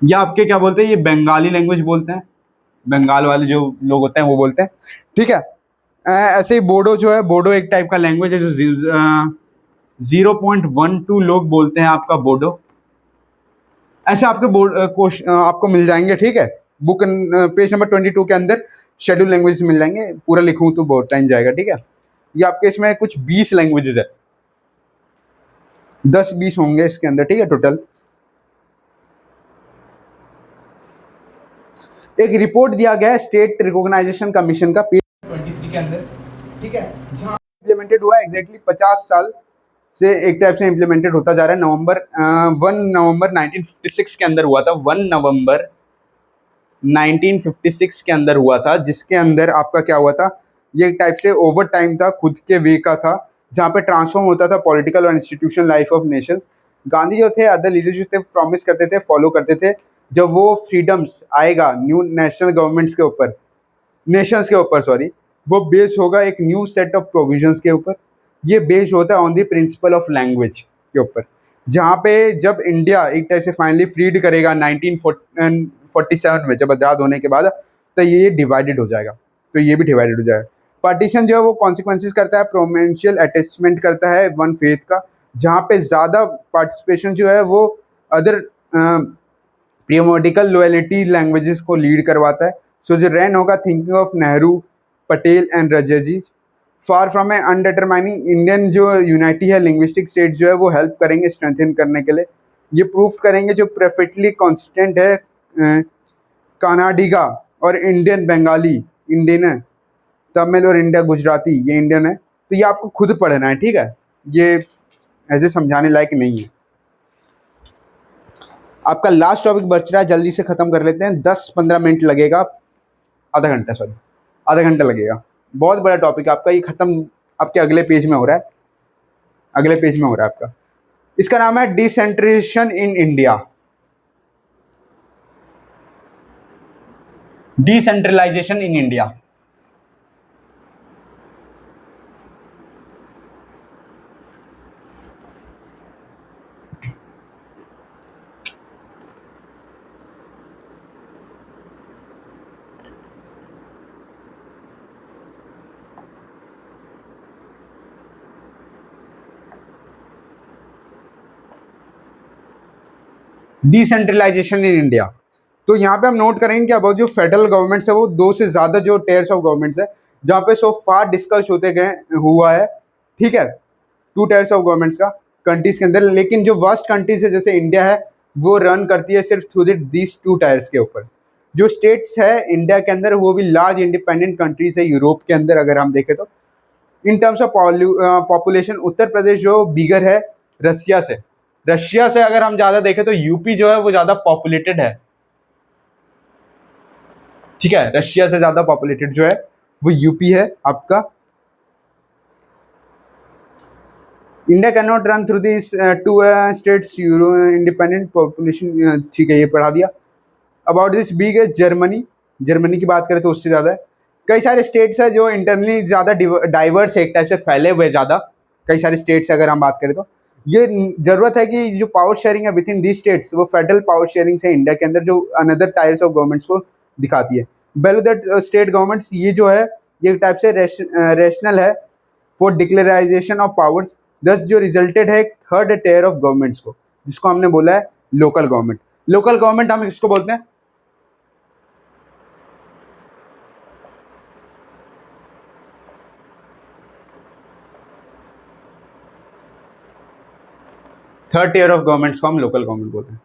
या आपके क्या बोलते हैं, ये बंगाली लैंग्वेज बोलते हैं, बंगाल वाले जो लोग होते हैं वो बोलते हैं, ठीक है। ऐसे ही बोडो जो है, बोडो एक टाइप का लैंग्वेज है जो 0.12 लोग बोलते हैं आपका बोडो। ऐसे आपके आपको मिल जाएंगे, ठीक है। बुक पेज नंबर 22 के अंदर शेड्यूल लैंग्वेज मिल जाएंगे, पूरा लिखूं तो बहुत टाइम जाएगा, ठीक है। ये आपके इसमें कुछ 20 लैंग्वेजेस है, 10-20 होंगे इसके अंदर, ठीक है, टोटल। एक रिपोर्ट दिया गया है स्टेट रिकॉग्नाइजेशन कमीशन का पेज 23 के अंदर, ठीक है, जहां इम्प्लीमेंटेड हुआ है एग्जैक्टली 50 साल से एक टाइप से इम्प्लीमेंटेड होता जा रहा है। 1 नवंबर 1956 के अंदर हुआ था, 1 नवंबर 1956 के अंदर हुआ था, जिसके अंदर आपका क्या हुआ था, ये एक टाइप से ओवर टाइम था, खुद के वे का था, जहाँ पे ट्रांसफॉर्म होता था पॉलिटिकल और institutional life of Nations. Gandhi जो थे, अदर लीडर जो थे, प्रॉमिस करते थे, फॉलो करते थे, जब वो फ्रीडम्स आएगा न्यू नेशनल गवर्नमेंट्स के ऊपर, नेशंस के ऊपर सॉरी, वो बेस्ड होगा एक न्यू सेट ऑफ प्रोविजंस के ऊपर। ये बेस्ड होता है on the principle of language के ऊपर, जहाँ पे जब इंडिया एक टाइप से फाइनली फ्रीड करेगा 1947 में, जब आज़ाद होने के बाद, तो ये डिवाइडेड हो जाएगा, तो ये भी डिवाइडेड हो जाएगा। पार्टीशन जो है वो कॉन्सिक्वेंसेस करता है, प्रोविंशियल अटैचमेंट करता है वन फेथ का, जहाँ पे ज़्यादा पार्टिसिपेशन जो है वो अदर प्रिमोडिकल लॉयलिटी लैंग्वेजेस को लीड करवाता है। सो जो रैन होगा thinking of Nehru, Patel and Rajaji, far from a undermining Indian जो यूनाइटी है, लिंग्विस्टिक स्टेट जो है वो हेल्प करेंगे स्ट्रेंथन करने के लिए। ये प्रूफ करेंगे जो परफेक्टली कॉन्स्टेंट है कनाडिगा और इंडियन बंगाली, इंडियन है, तमिल और इंडिया गुजराती, ये इंडियन है। तो ये आपको खुद पढ़ना है, ठीक है, ये ऐसे समझाने लायक नहीं है। आपका लास्ट टॉपिक बच रहा है, जल्दी से ख़त्म कर लेते हैं, 10-15 मिनट लगेगा, आधा घंटा लगेगा। बहुत बड़ा टॉपिक है आपका, ये ख़त्म आपके अगले पेज में हो रहा है, अगले पेज में हो रहा है आपका। इसका नाम है decentralisation in India, decentralisation in India. Decentralisation in India, तो यहाँ पे हम नोट करेंगे कि अब जो फेडरल गवर्नमेंट्स है वो 2 से ज़्यादा जो टेयर्स ऑफ गवर्नमेंट्स है, जहाँ पे सो फार डिस्कस होते गए हुआ है, ठीक है, 2 टायर्स ऑफ गवर्नमेंट्स का कंट्रीज के अंदर। लेकिन जो वर्स्ट कंट्रीज है जैसे इंडिया है, वो रन करती है सिर्फ थ्रू दीज 2 टायर्स के ऊपर। जो स्टेट्स है इंडिया के अंदर वो भी लार्ज इंडिपेंडेंट कंट्रीज है यूरोप के अंदर, अगर हम देखें तो in terms of population Uttar Pradesh जो बिगर है रशिया से, अगर हम ज़्यादा देखें तो यूपी जो है वो ज़्यादा पॉपुलेटेड है, ठीक है, रशिया से ज़्यादा पॉपुलेटेड जो है वो यूपी है आपका। India can not run through this 2 states euro independent population, ठीक है, ये पढ़ा दिया। अबाउट दिस बिग है जर्मनी की बात करें तो उससे ज़्यादा है। कई सारे स्टेट्स है जो इंटरनली ज़्यादा डाइवर्स है, एक टाइप से फैले हुए ज़्यादा, कई सारे स्टेट्स अगर हम बात करें तो ये ज़रूरत है कि जो पावर शेयरिंग है विद इन दी स्टेट्स, वो फेडरल पावर शेयरिंग है इंडिया के अंदर, जो अनदर टायर्स ऑफ गवर्नमेंट्स को दिखाती है। बेलो दैट स्टेट गवर्नमेंट्स, ये जो है ये टाइप से रेशनल है फॉर डिक्लेराइजेशन ऑफ पावर्स, दस जो रिजल्टेड है थर्ड टेयर ऑफ गवर्नमेंट्स को, जिसको हमने बोला है लोकल गवर्नमेंट। लोकल गवर्नमेंट हम किसको बोलते हैं? थर्ड टियर ऑफ गवर्नमेंट्स को हम लोकल गवर्नमेंट बोलते हैं।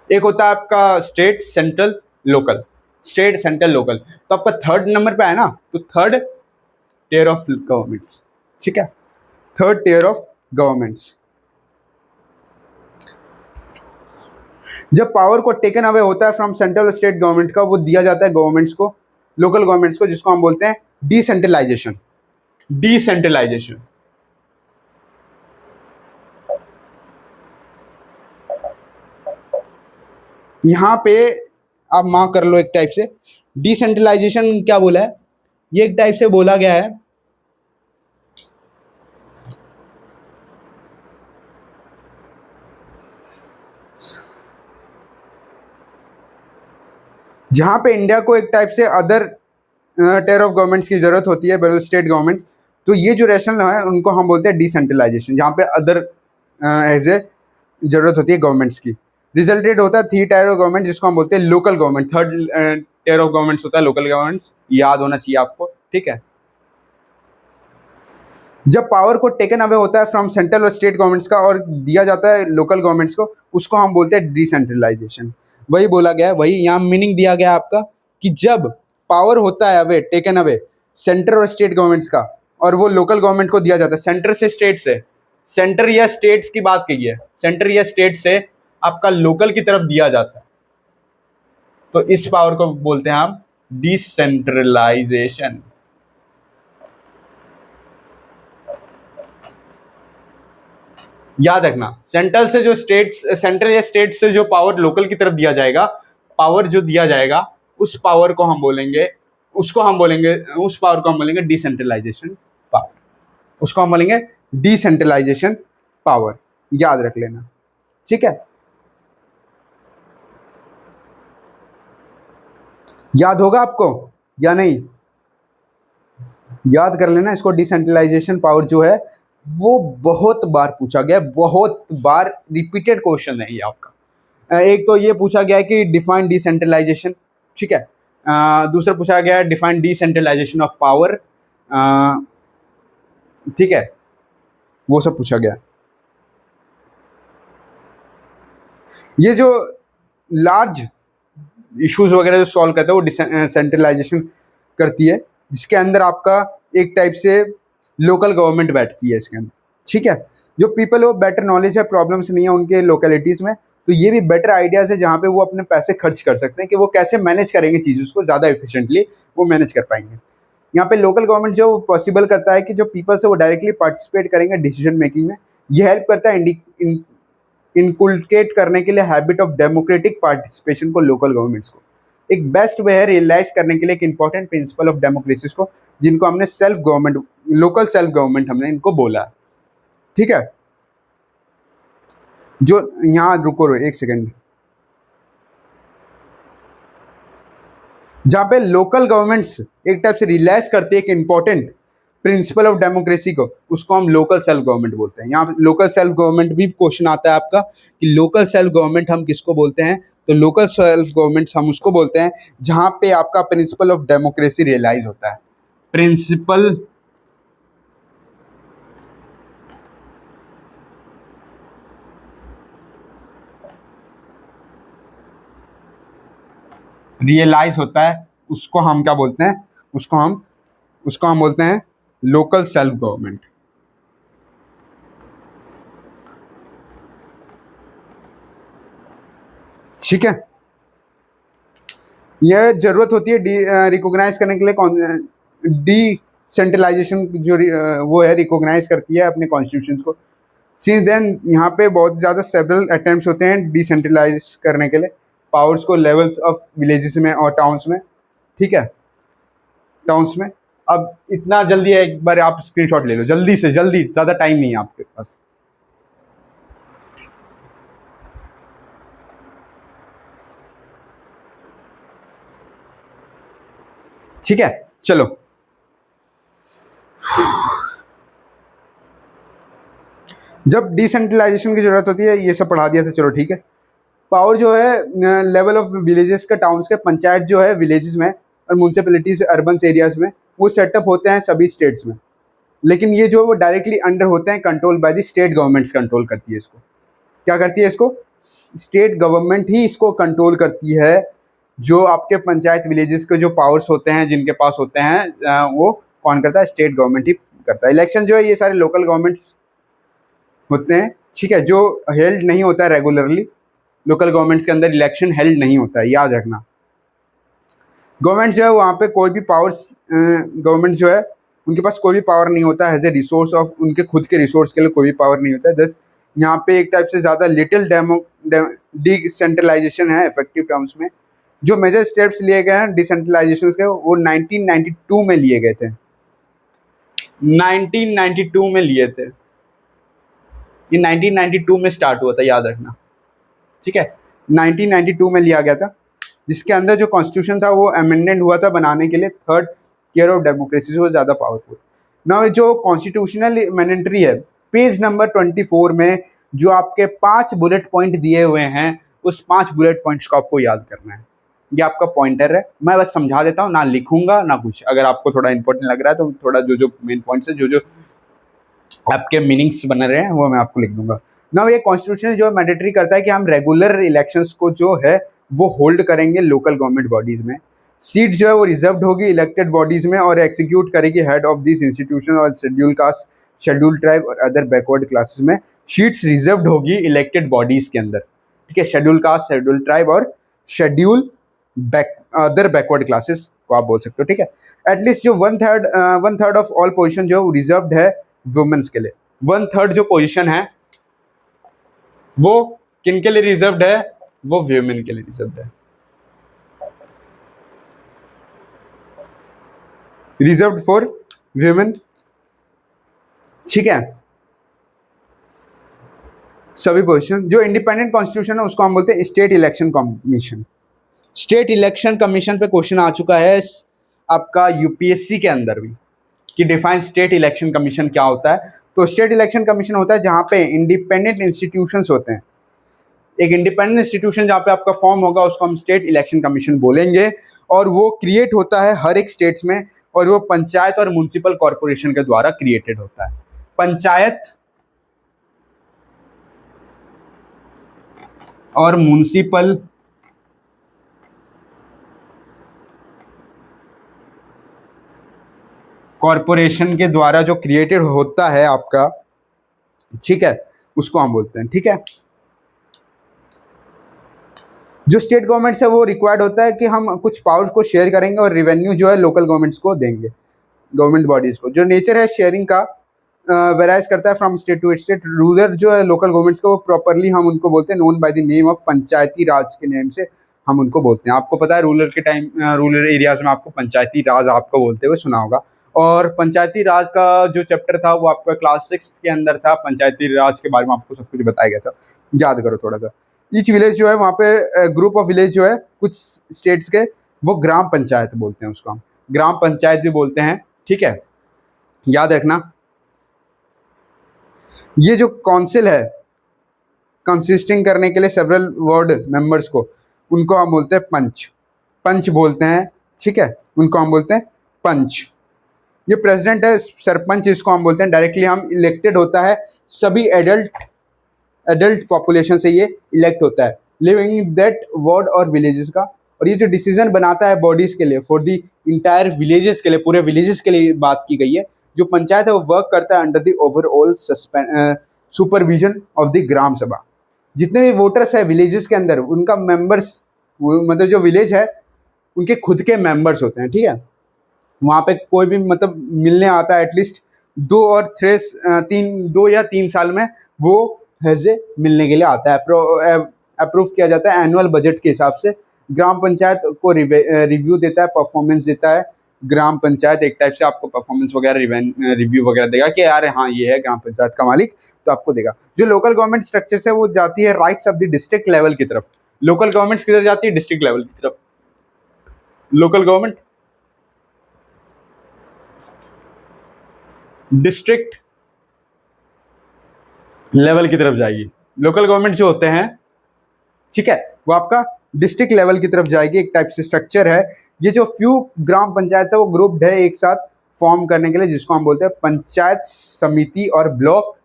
एक होता है आपका state, central, local, state, central, local, तो आपका थर्ड नंबर पे है ना, तो थर्ड टियर ऑफ गवर्नमेंट्स, ठीक है, थर्ड टियर ऑफ गवर्नमेंट्स। जब पावर को टेकन अवे होता है फ्रॉम सेंट्रल और स्टेट गवर्नमेंट का, वो दिया जाता है गवर्नमेंट्स को, लोकल गवर्नमेंट्स को, जिसको हम बोलते हैं डिसेंट्रलाइजेशन। डिसेंट्रलाइजेशन यहाँ पे आप मार्क कर लो एक टाइप से, डिसेंट्रलाइजेशन क्या बोला है, ये एक टाइप से बोला गया है जहाँ पे इंडिया को एक टाइप से अदर टेयर ऑफ गवर्नमेंट्स की जरूरत होती है, बेलो स्टेट गवर्नमेंट, तो ये जो रेशनल है उनको हम बोलते हैं डिसेंट्रलाइजेशन, जहाँ पे अदर एज ए जरूरत होती है गवर्नमेंट्स की। रिजल्टेड होता है थ्री टायर ऑफ गवर्नमेंट, जिसको हम बोलते हैं local government. Third tier of governments होता है लोकल गवर्नमेंट्स, याद होना चाहिए आपको, ठीक है। जब पावर को टेकन अवे होता है फ्रॉम सेंट्रल और स्टेट गवर्नमेंट्स का और दिया जाता है लोकल गवर्नमेंट्स को, उसको हम बोलते हैं डिसेंट्रलाइजेशन। वही बोला गया है, वही यहाँ मीनिंग दिया गया है आपका, कि जब पावर होता है अवे, टेकन अवे सेंटर और स्टेट गवर्नमेंट्स का, और वो लोकल गवर्नमेंट को दिया जाता है, सेंटर से स्टेट से, सेंटर या स्टेट्स की बात कही है, सेंटर या स्टेट से आपका लोकल की तरफ दिया जाता है, तो इस पावर को बोलते हैं हम डिसेंट्रलाइजेशन। याद रखना, सेंट्रल से जो स्टेट, सेंट्रल या स्टेट से जो पावर लोकल की तरफ दिया जाएगा, पावर जो दिया जाएगा, उस पावर को हम बोलेंगे, उसको हम बोलेंगे, उस पावर को हम बोलेंगे डिसेंट्रलाइजेशन पावर, उसको हम बोलेंगे डिसेंट्रलाइजेशन पावर। याद रख लेना, ठीक है। याद होगा आपको या नहीं? याद कर लेना इसको। डिसेंट्रलाइजेशन पावर जो है वो बहुत बार पूछा गया, बहुत बार रिपीटेड क्वेश्चन है ये आपका। एक तो ये पूछा गया है कि डिफाइन डिसेंट्रलाइजेशन, ठीक है। दूसरा पूछा गया है डिफाइन डिसेंट्रलाइजेशन ऑफ पावर, ठीक है, वो सब पूछा गया। ये जो लार्ज इश्यूज वगैरह जो सॉल्व करता है वो डिसेंट्रलाइजेशन करती है, जिसके अंदर आपका एक टाइप से लोकल गवर्नमेंट बैठती है इसके अंदर, ठीक है। जो पीपल वो बेटर नॉलेज है, प्रॉब्लम्स नहीं है उनके लोकेलिटीज़ में, तो ये भी बेटर आइडियाज़ है जहाँ पे वो अपने पैसे खर्च कर सकते हैं कि वो कैसे मैनेज करेंगे चीज़, उसको ज़्यादा एफिशिएंटली वो मैनेज कर पाएंगे। यहाँ पे लोकल गवर्नमेंट जो पॉसिबल करता है कि जो पीपल से वो डायरेक्टली पार्टिसिपेट करेंगे डिसीजन मेकिंग में। ये हेल्प करता है इनकुलकेट करने के लिए हैबिट ऑफ डेमोक्रेटिक पार्टिसिपेशन को लोकल गवर्नमेंट्स को। एक बेस्ट वे है रियलाइज करने के लिए एक इंपॉर्टेंट प्रिंसिपल ऑफ डेमोक्रेसी को, जिनको हमने self government, local self government हमने इनको बोला, ठीक है। जो यहाँ रुको एक सेकेंड, जहाँ पे लोकल गवर्नमेंट्स एक टाइप से रियलाइज करती है एक इंपॉर्टेंट प्रिंसिपल ऑफ डेमोक्रेसी को, उसको हम लोकल सेल्फ गवर्नमेंट बोलते हैं। यहाँ लोकल सेल्फ गवर्नमेंट भी क्वेश्चन आता है आपका कि लोकल सेल्फ गवर्नमेंट हम किसको बोलते हैं, तो लोकल सेल्फ गवर्नमेंट हम उसको बोलते हैं जहाँ पे आपका प्रिंसिपल ऑफ डेमोक्रेसी रियलाइज होता है। प्रिंसिपल रियलाइज होता है, उसको हम क्या बोलते हैं, उसको हम बोलते हैं लोकल सेल्फ गवर्नमेंट, ठीक है। यह जरूरत होती है रिकॉग्नाइज करने के लिए, डिसेंट्रलाइजेशन जो वो है रिकॉग्नाइज करती है अपने कॉन्स्टिट्यूशन को। सिंस देन यहाँ पे बहुत ज़्यादा सेवरल अटेम्प्ट्स होते हैं डिसेंट्रलाइज करने के लिए पावर्स को लेवल्स ऑफ विलेजेस में और टाउन्स में, ठीक है, टाउन्स में। अब इतना जल्दी है, एक बार आप स्क्रीनशॉट ले लो जल्दी से जल्दी, ज़्यादा टाइम नहीं है आपके पास। ठीक है, चलो। जब डिसेंट्रलाइजेशन की जरूरत होती है, ये सब पढ़ा दिया था, चलो ठीक है। पावर जो है लेवल ऑफ विलेजेस का, टाउन्स के, पंचायत जो है विलेजेस में और म्यूनसिपैलिटीज अर्बन एरियाज में, वो सेटअप होते हैं सभी स्टेट्स में। लेकिन ये जो वो डायरेक्टली अंडर होते हैं, control by the state governments control करती है इसको। क्या करती है इसको? स्टेट गवर्नमेंट ही इसको कंट्रोल करती है। जो आपके पंचायत विलेजेस के जो पावर्स होते हैं, जिनके पास होते हैं, वो कौन करता है? स्टेट गवर्नमेंट ही करता है। इलेक्शन जो है ये सारे लोकल गवर्नमेंट्स होते हैं, ठीक है, जो हेल्ड नहीं होता है रेगुलरली। लोकल गवर्नमेंट्स के अंदर इलेक्शन हेल्ड नहीं होता है, याद रखना। गवर्नमेंट जो है वहाँ पे कोई भी पावर्स, गवर्नमेंट जो है उनके पास कोई भी पावर नहीं होता है एज ए रिसोर्स ऑफ, उनके खुद के रिसोर्स के लिए कोई भी पावर नहीं होता है। दस यहाँ पे एक टाइप से ज़्यादा लिटिल डिसेंट्रलाइजेशन है इफेक्टिव टर्म्स में। जो मेजर स्टेप्स लिए गए हैं डिसेंट्रलाइजेशन के, वो 1992 में लिए गए थे। 1992 में लिए थे, ये 1992 में स्टार्ट हुआ था, याद रखना, ठीक है। 1992 में लिया गया था। जिसके अंदर जो कॉन्स्टिट्यूशन था वो अमेंडमेंट हुआ था बनाने के लिए थर्ड ईयर ऑफ डेमोक्रेसी से वो ज़्यादा पावरफुल। नाउ जो कॉन्स्टिट्यूशनल मैंडेटरी है, पेज नंबर 24 में जो आपके 5 बुलेट पॉइंट दिए हुए हैं, उस 5 बुलेट पॉइंट्स को आपको याद करना है। ये आपका पॉइंटर है, मैं बस समझा देता हूँ, ना लिखूंगा ना कुछ। अगर आपको थोड़ा इंपॉर्टेंट लग रहा है तो थोड़ा जो जो मेन पॉइंट्स है, जो जो आपके मीनिंग्स बन रहे हैं, वो मैं आपको लिख दूंगा। ना ये कॉन्स्टिट्यूशन जो मैंडेटरी करता है कि हम रेगुलर इलेक्शंस को जो है वो होल्ड करेंगे लोकल गवर्नमेंट बॉडीज में। सीट जो है वो रिजर्व्ड होगी इलेक्टेड बॉडीज में और एग्जीक्यूट करेगी हेड ऑफ दिस इंस्टीट्यूशन और शेड्यूल कास्ट, शेड्यूल ट्राइब और अदर बैकवर्ड क्लासेस में। सीट्स रिजर्व्ड होगी इलेक्टेड बॉडीज के अंदर, ठीक है, शेड्यूल कास्ट, शेड्यूल ट्राइब और शेड्यूल अदर बैकवर्ड क्लासेस को आप बोल सकते हो, ठीक है। एटलीस्ट जो one third of all position जो रिजर्व्ड है वुमेन्स के लिए। 1/3 जो पोजीशन है वो किन के लिए रिजर्व्ड है? वो वुमेन के लिए रिजर्व्ड है, रिजर्व्ड फॉर वुमेन, ठीक है। सभी पोजीशन जो इंडिपेंडेंट कॉन्स्टिट्यूशन है उसको हम बोलते हैं state election commission. State election commission पे क्वेश्चन आ चुका है आपका यूपीएससी के अंदर भी कि डिफाइन स्टेट इलेक्शन कमीशन क्या होता है। तो स्टेट इलेक्शन कमीशन होता है जहाँ पे इंडिपेंडेंट इंस्टीट्यूशंस होते हैं। एक इंडिपेंडेंट इंस्टीट्यूशन जहाँ पे आपका फॉर्म होगा उसको हम स्टेट इलेक्शन कमीशन बोलेंगे, और वो क्रिएट होता है हर एक स्टेट्स में, और वो पंचायत और म्युनिसिपल कॉरपोरेशन के द्वारा क्रिएटेड होता है। पंचायत और म्युनिसिपल कॉरपोरेशन के द्वारा जो क्रिएटेड होता है आपका, ठीक है, उसको हम बोलते हैं, ठीक है। जो स्टेट गवर्नमेंट्स है वो रिक्वायर्ड होता है कि हम कुछ पावर्स को शेयर करेंगे और रेवेन्यू जो है लोकल गवर्नमेंट्स को देंगे, गवर्नमेंट बॉडीज को। जो नेचर है शेयरिंग का वेराइज करता है from state to state. Rural जो है लोकल गवर्नमेंट्स को वो प्रॉपरली हम उनको बोलते हैं known by the name of panchayati raj के नेम से हम उनको बोलते हैं। आपको पता है रूरल के टाइम रूरल एरियाज में आपको पंचायती राज आपको बोलते हुए सुना होगा। और पंचायती राज का जो चैप्टर था वो आपका क्लास 6 के अंदर था। पंचायती राज के बारे में आपको सब कुछ बताया गया था, याद करो थोड़ा सा। ईच विलेज जो है वहाँ पे ग्रुप ऑफ विलेज जो है कुछ स्टेट्स के, वो ग्राम पंचायत बोलते हैं, उसको हम ग्राम पंचायत भी बोलते हैं, ठीक है, याद रखना। ये जो काउंसिल है कंसिस्टिंग करने के लिए सेवरल वार्ड मेंबर्स को, उनको हम बोलते हैं पंच, पंच बोलते हैं, ठीक है, उनको हम बोलते हैं पंच। ये प्रेसिडेंट है सरपंच, इसको हम बोलते हैं डायरेक्टली हम इलेक्टेड होता है, सभी एडल्ट पॉपुलेशन से ये इलेक्ट होता है लिविंग इन दैट वार्ड और विलेजेस का। और ये जो डिसीजन बनाता है बॉडीज के लिए फॉर दी इंटायर विलेजेस के लिए, पूरे विलेजेस के लिए बात की गई है। जो पंचायत है वो वर्क करता है under the overall supervision of the Gram Sabha. जितने भी वोटर्स है विलेजेस के अंदर उनका मेंबर्स, मतलब जो विलेज है उनके खुद के मेंबर्स होते हैं, ठीक है। वहाँ पे कोई भी मतलब मिलने आता है एटलीस्ट 2 या 3 साल में वो हैजे मिलने के लिए आता है। अप्रूव किया जाता है एनुअल बजट के हिसाब से। ग्राम पंचायत को रिव्यू देता है, परफॉर्मेंस देता है। ग्राम पंचायत एक टाइप से आपको परफॉर्मेंस वगैरह रिव्यू वगैरह देगा कि यार हाँ ये है ग्राम पंचायत का मालिक, तो आपको देगा। जो लोकल गवर्नमेंट स्ट्रक्चर है वो जाती है rights of the district level की तरफ। लोकल गवर्नमेंट किधर जाती है? डिस्ट्रिक्ट लेवल की तरफ। लोकल गवर्नमेंट डिस्ट्रिक्ट लेवल की तरफ जाएगी। लोकल गवर्नमेंट जो होते हैं, ठीक है, वो आपका डिस्ट्रिक्ट लेवल की तरफ जाएगी। एक टाइप से स्ट्रक्चर है। ये जो फ्यू ग्राम पंचायत है वो ग्रुप्ड है एक साथ फॉर्म करने के लिए, जिसको हम बोलते हैं पंचायत समिति और ब्लॉक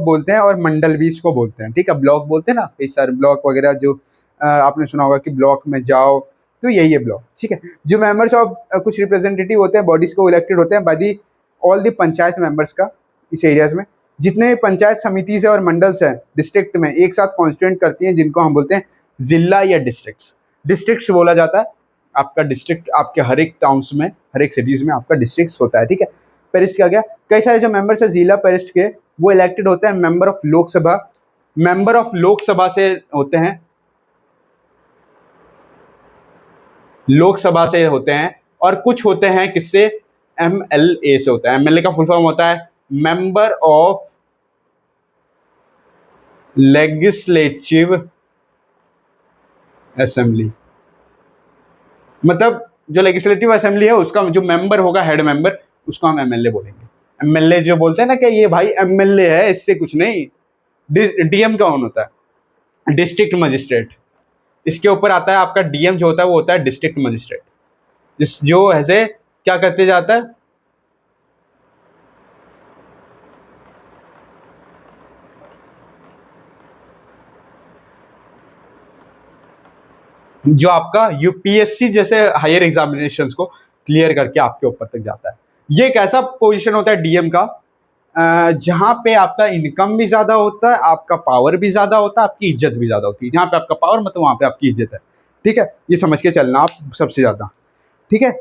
बोलते हैं, और मंडल भी इसको बोलते हैं, ठीक है। ब्लॉक बोलते हैं ना, एक सारे ब्लॉक वगैरह जो आपने सुना होगा कि ब्लॉक में जाओ, तो यही है ब्लॉक, ठीक है। जो मेंबर्स ऑफ कुछ रिप्रेजेंटेटिव होते हैं बॉडीज को इलेक्टेड होते हैं by the all the panchayat members का। इस एरियाज में जितने भी पंचायत समिति से और मंडल्स हैं डिस्ट्रिक्ट में एक साथ कॉन्स्टिट्यूट करती हैं, जिनको हम बोलते हैं जिला या डिस्ट्रिक्ट्स। डिस्ट्रिक्ट्स बोला जाता है आपका डिस्ट्रिक्ट, आपके हर एक टाउन्स में, हर एक सिटीज में आपका डिस्ट्रिक्ट्स होता है, ठीक है। पेरिस्ट क्या गया, कई सारे जो मेंबर्स है जिला पेरिस्ट के वो इलेक्टेड होते हैं member of Lok Sabha. Member of Lok Sabha से होते हैं, लोकसभा से होते हैं, और कुछ होते हैं किससे? MLA से होता है। MLA का फुल फॉर्म होता है मेंबर ऑफ लेजिस्लेटिव असेंबली। मतलब जो लेजिस्लेटिव असेंबली है उसका जो मेंबर होगा, हेड मेंबर, उसको हम एमएलए बोलेंगे। एमएलए जो बोलते हैं ना कि ये भाई एमएलए है, इससे कुछ नहीं। डीएम कौन होता है? District magistrate. इसके ऊपर आता है आपका डीएम, जो होता है वो होता है डिस्ट्रिक्ट मजिस्ट्रेट, जिस जो ऐसे क्या करते जाता है, जो आपका यूपीएससी जैसे हायर एग्जामिनेशंस को क्लियर करके आपके ऊपर तक जाता है। ये एक ऐसा पोजीशन होता है डीएम का जहां पे आपका इनकम भी ज्यादा होता है, आपका पावर भी ज्यादा होता है, आपकी इज्जत भी ज्यादा होती है। जहां पे आपका पावर मतलब वहां पे आपकी इज्जत है। ठीक है, ये समझ के चलना आप सबसे ज्यादा। ठीक है,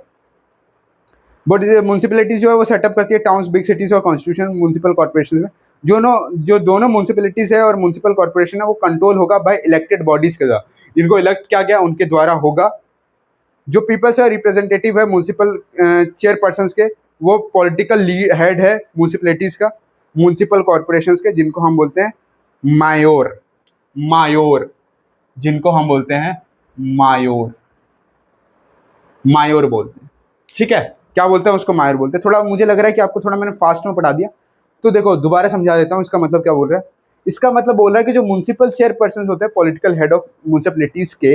बट म्यूनसिपैलिटीज जो है वो सेटअप करती है टाउन्स, बिग सिटीज और कॉन्स्टिट्यूशन म्यूनसिपल कॉर्पोरेशन में। जो दोनों म्यूनसिपैलिटीज है और म्यूनसिपल कॉर्पोरेशन है वो कंट्रोल होगा बाय इलेक्टेड बॉडीज के द्वारा। इनको इलेक्ट किया गया उनके द्वारा होगा। जो पीपल्स है रिप्रेजेंटेटिव है म्यूनसिपल चेयरपर्सन के, वो पॉलिटिकल हेड है म्यूनसिपैलिटीज का, म्यूनसिपल कॉर्पोरेशंस के, जिनको हम बोलते हैं मायोर। मायोर, जिनको हम बोलते हैं मायोर, मायोर बोलते हैं। ठीक है, क्या बोलते हैं उसको? मायोर बोलते हैं। थोड़ा मुझे लग रहा है कि आपको थोड़ा मैंने फास्ट में पढ़ा दिया, तो देखो दोबारा समझा देता हूँ इसका मतलब क्या बोल रहा है। इसका मतलब बोल रहा है कि जो म्यूनसिपल चेयरपर्सन होते हैं, पॉलिटिकल हेड ऑफ म्यूनसिपैलिटीज के,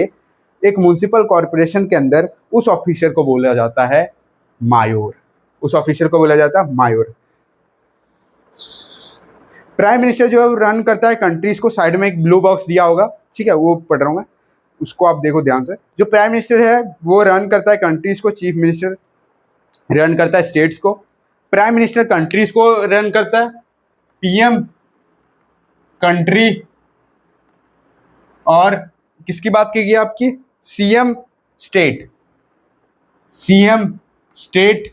एक म्यूनसिपल कॉर्पोरेशन के अंदर उस ऑफिसर को बोला जाता है मायोर। उस ऑफिसर को बोला जाता है मायोर। प्राइम मिनिस्टर जो है वो रन करता है कंट्रीज को। साइड में एक ब्लू बॉक्स दिया होगा, ठीक है, वो पढ़ रहा हूँ मैं, उसको आप देखो ध्यान से। जो प्राइम मिनिस्टर है वो रन करता है कंट्रीज को, चीफ मिनिस्टर रन करता है स्टेट्स को, प्राइम मिनिस्टर कंट्रीज को रन करता है, पीएम कंट्री, और किसकी बात की गई आपकी? CM state, CM state.